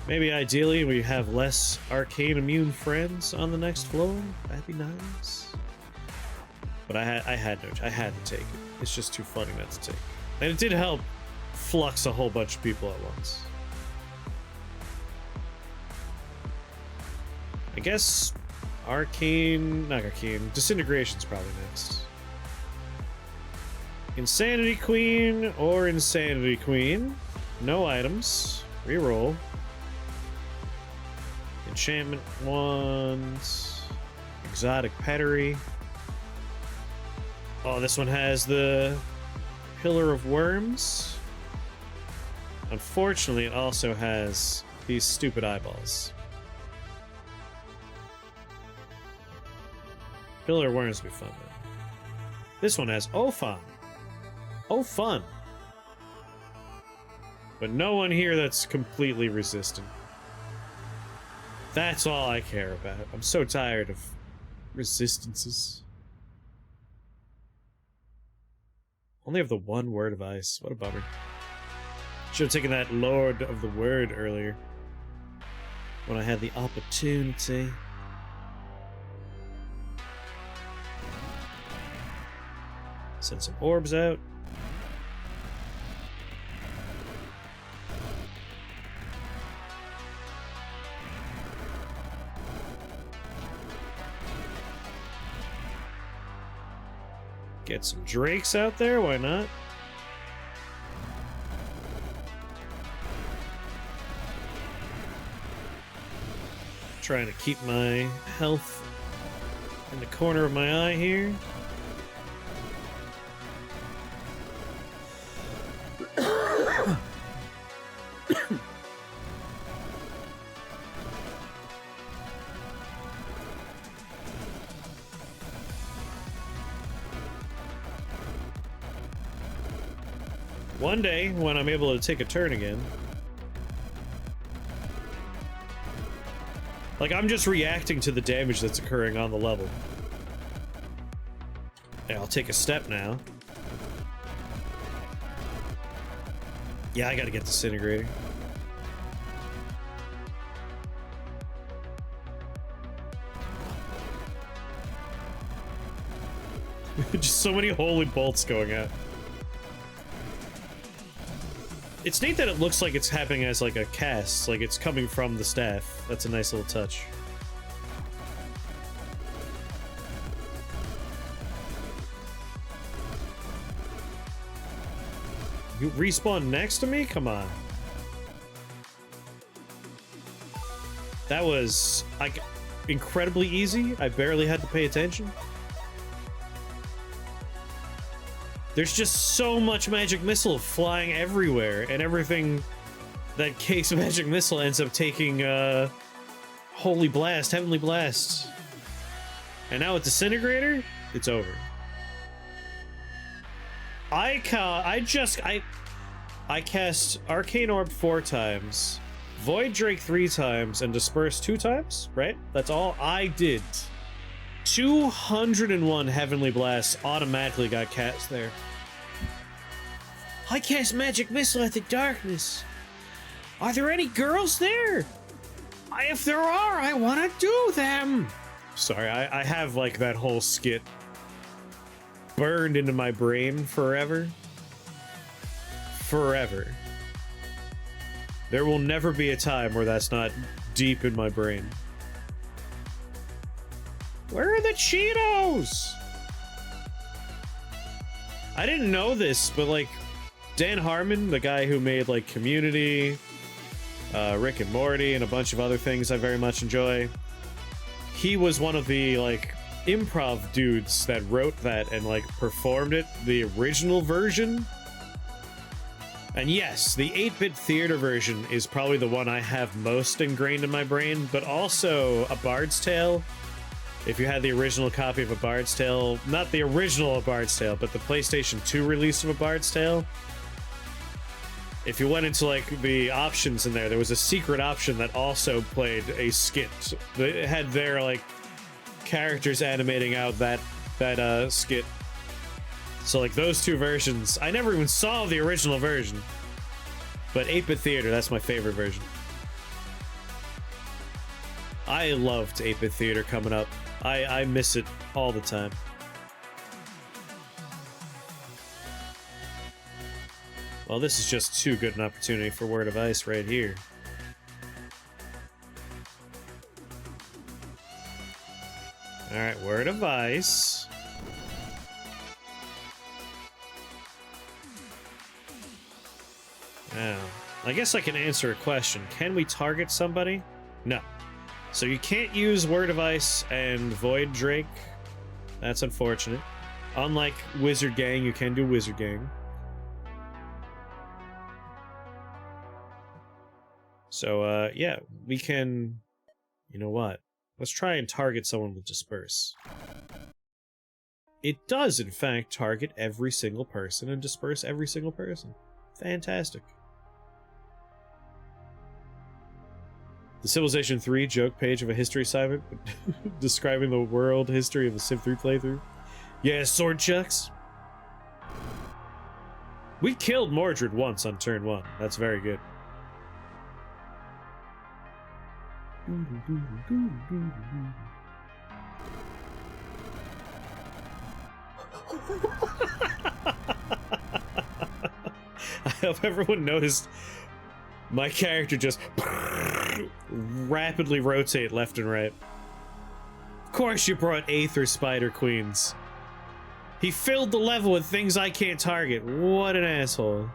Maybe ideally we have less arcane immune friends on the next floor. That'd be nice. But I had to take it. It's just too funny not to take. And it did help flux a whole bunch of people at once. I guess not arcane. Disintegration's probably next. Insanity Queen or Insanity Queen. No items. Reroll. Enchantment Wands. Exotic Pettery. Oh, this one has the Pillar of Worms. Unfortunately, it also has these stupid eyeballs. Pillar of Worms would be fun, though. This one has Ophon. Oh, fun. But no one here that's completely resistant. That's all I care about. I'm so tired of resistances. Only have the one Word of Ice. What a bummer. Should have taken that Lord of the Word earlier. When I had the opportunity. Send some orbs out. Get some drakes out there, why not? Trying to keep my health in the corner of my eye here. One day, when I'm able to take a turn again. Like, I'm just reacting to the damage that's occurring on the level. Yeah, I'll take a step now. Yeah, I gotta get Disintegrator. Just so many holy bolts going out. It's neat that it looks like it's happening as like a cast, like it's coming from the staff. That's a nice little touch. You respawn next to me? Come on. That was like incredibly easy. I barely had to pay attention. There's just so much magic missile flying everywhere, and everything that case magic missile ends up taking holy blast, heavenly blast. And now with Disintegrator, it's over. I cast Arcane Orb 4 times, Void Drake 3 times, and Disperse 2 times, right? That's all I did. 201 Heavenly Blasts automatically got cast there. I cast Magic Missile at the darkness. Are there any girls there? If there are, I want to do them. Sorry, I have like that whole skit burned into my brain forever. Forever. There will never be a time where that's not deep in my brain. Where are the Cheetos? I didn't know this, but like Dan Harmon, the guy who made like Community, Rick and Morty, and a bunch of other things I very much enjoy, he was one of the like improv dudes that wrote that and like performed it, the original version. And yes, the 8-bit theater version is probably the one I have most ingrained in my brain, but also A Bard's Tale. If you had the original copy of A Bard's Tale, not the original A Bard's Tale, but the PlayStation 2 release of A Bard's Tale, if you went into like the options in there, there was a secret option that also played a skit. It had their like characters animating out that skit. So like those two versions, I never even saw the original version, but 8-bit theater, that's my favorite version. I loved 8-bit theater coming up. I miss it all the time. Well, this is just too good an opportunity for Word of Ice right here. Alright, Word of Ice. Now, I guess I can answer a question. Can we target somebody? No. So you can't use Word of Ice and Void Drake. That's unfortunate. Unlike Wizard Gang, you can do Wizard Gang. So, yeah, we can... You know what? Let's try and target someone with Disperse. It does, in fact, target every single person and disperse every single person. Fantastic. The Civilization 3 joke page of a history assignment describing the world history of the Civ 3 playthrough. Yeah, sword chucks. We killed Mordred once on turn 1. That's very good. I hope everyone noticed my character just rapidly rotate left and right. Of course you brought Aether Spider Queens. He filled the level with things I can't target. What an asshole.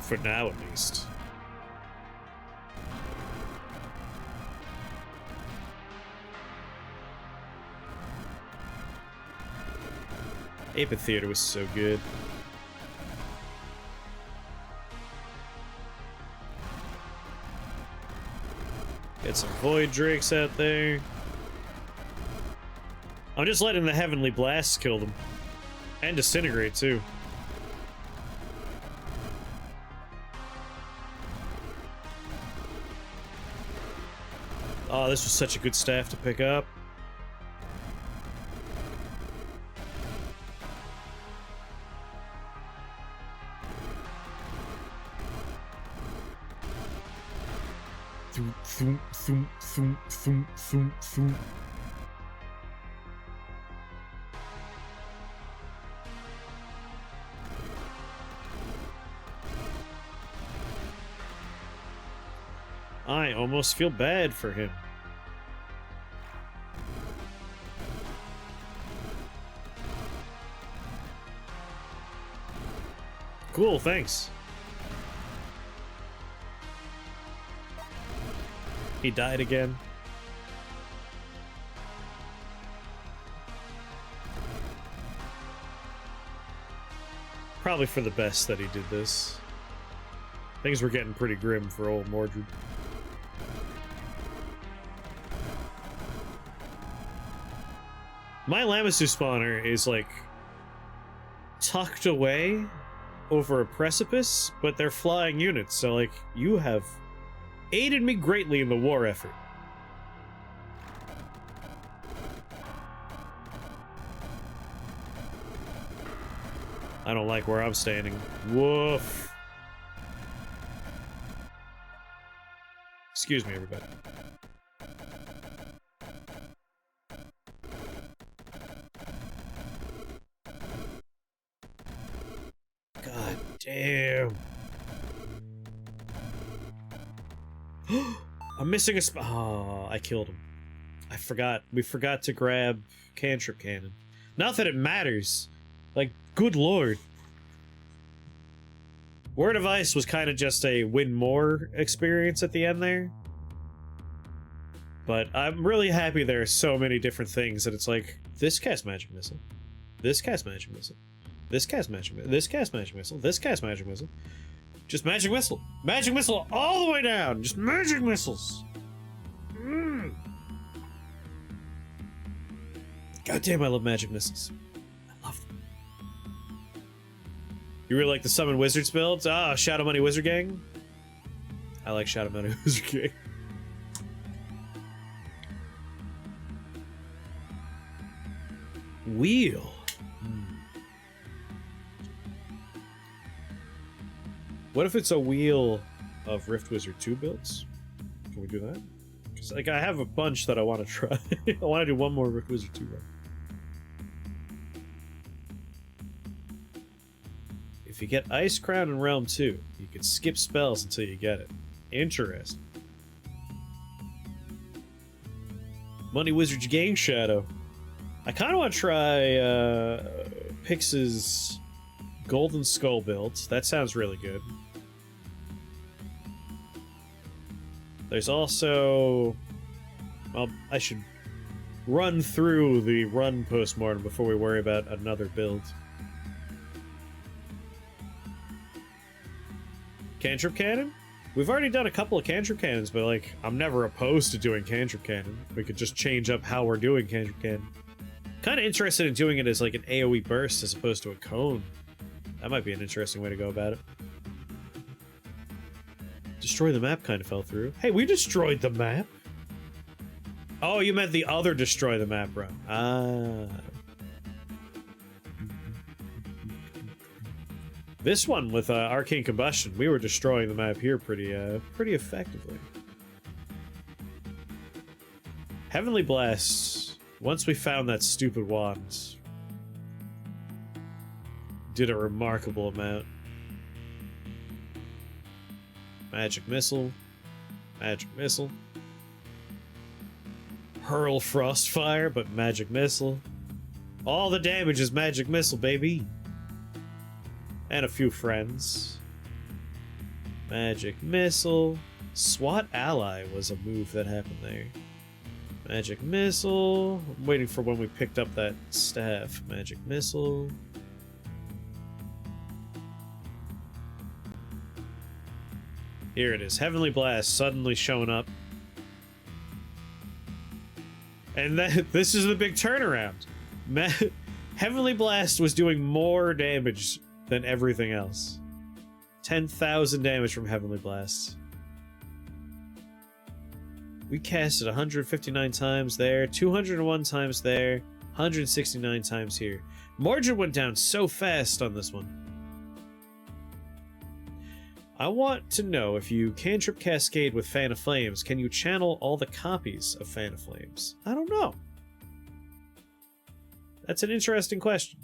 For now, at least. Amphitheater was so good. Get some Void Drakes out there. I'm just letting the Heavenly Blasts kill them. And Disintegrate, too. Oh, this was such a good staff to pick up. Thump, thump, thump, thump, thump, thump, thump. I almost feel bad for him. Cool, thanks. He died again. Probably for the best that he did this. Things were getting pretty grim for old Mordred. My Lamasu spawner is like tucked away over a precipice, but they're flying units, so like you have aided me greatly in the war effort. I don't like where I'm standing. Woof. Excuse me, everybody. God damn. I'm missing a spot. Oh, I killed him. I forgot. We forgot to grab Cantrip Cannon. Not that it matters. Like, good lord. Word of Ice was kind of just a win more experience at the end there. But I'm really happy there are so many different things that it's like, this cast Magic Missile. This cast Magic Missile. This cast Magic Missile. This cast Magic Missile. This cast Magic Missile. Just Magic Missile. Magic Missile all the way down. Just Magic Missiles. God damn, I love Magic Missiles. I love them. You really like the Summon Wizards builds? Ah, Shadow Money Wizard Gang? I like Shadow Money Wizard Gang. Wheel. What if it's a wheel of Rift Wizard 2 builds? Can we do that? Because like I have a bunch that I want to try. I want to do one more Rift Wizard 2 run. If you get Ice Crown in Realm 2, you can skip spells until you get it. Interesting. Money Wizards Gang Shadow. I kind of want to try Pix's Golden Skull builds. That sounds really good. There's also... Well, I should run through the run postmortem before we worry about another build. Cantrip Cannon? We've already done a couple of Cantrip Cannons, but like, I'm never opposed to doing Cantrip Cannon. We could just change up how we're doing Cantrip Cannon. Kind of interested in doing it as like an AoE burst as opposed to a cone. That might be an interesting way to go about it. Destroy the map kind of fell through. Hey, we destroyed the map! Oh, you meant the other destroy the map run. Ah. This one with Arcane Combustion, we were destroying the map here pretty effectively. Heavenly Blast, once we found that stupid wand, did a remarkable amount. Magic Missile. Magic Missile. Hurl Frostfire, but Magic Missile. All the damage is Magic Missile, baby. And a few friends. Magic Missile. SWAT Ally was a move that happened there. Magic Missile. I'm waiting for when we picked up that staff. Magic Missile. Here it is. Heavenly Blast suddenly showing up. And this is the big turnaround. Heavenly Blast was doing more damage than everything else. 10,000 damage from Heavenly Blast. We cast it 159 times there, 201 times there, 169 times here. Margin went down so fast on this one. I want to know, if you cantrip Cascade with Fan of Flames, can you channel all the copies of Fan of Flames? I don't know. That's an interesting question.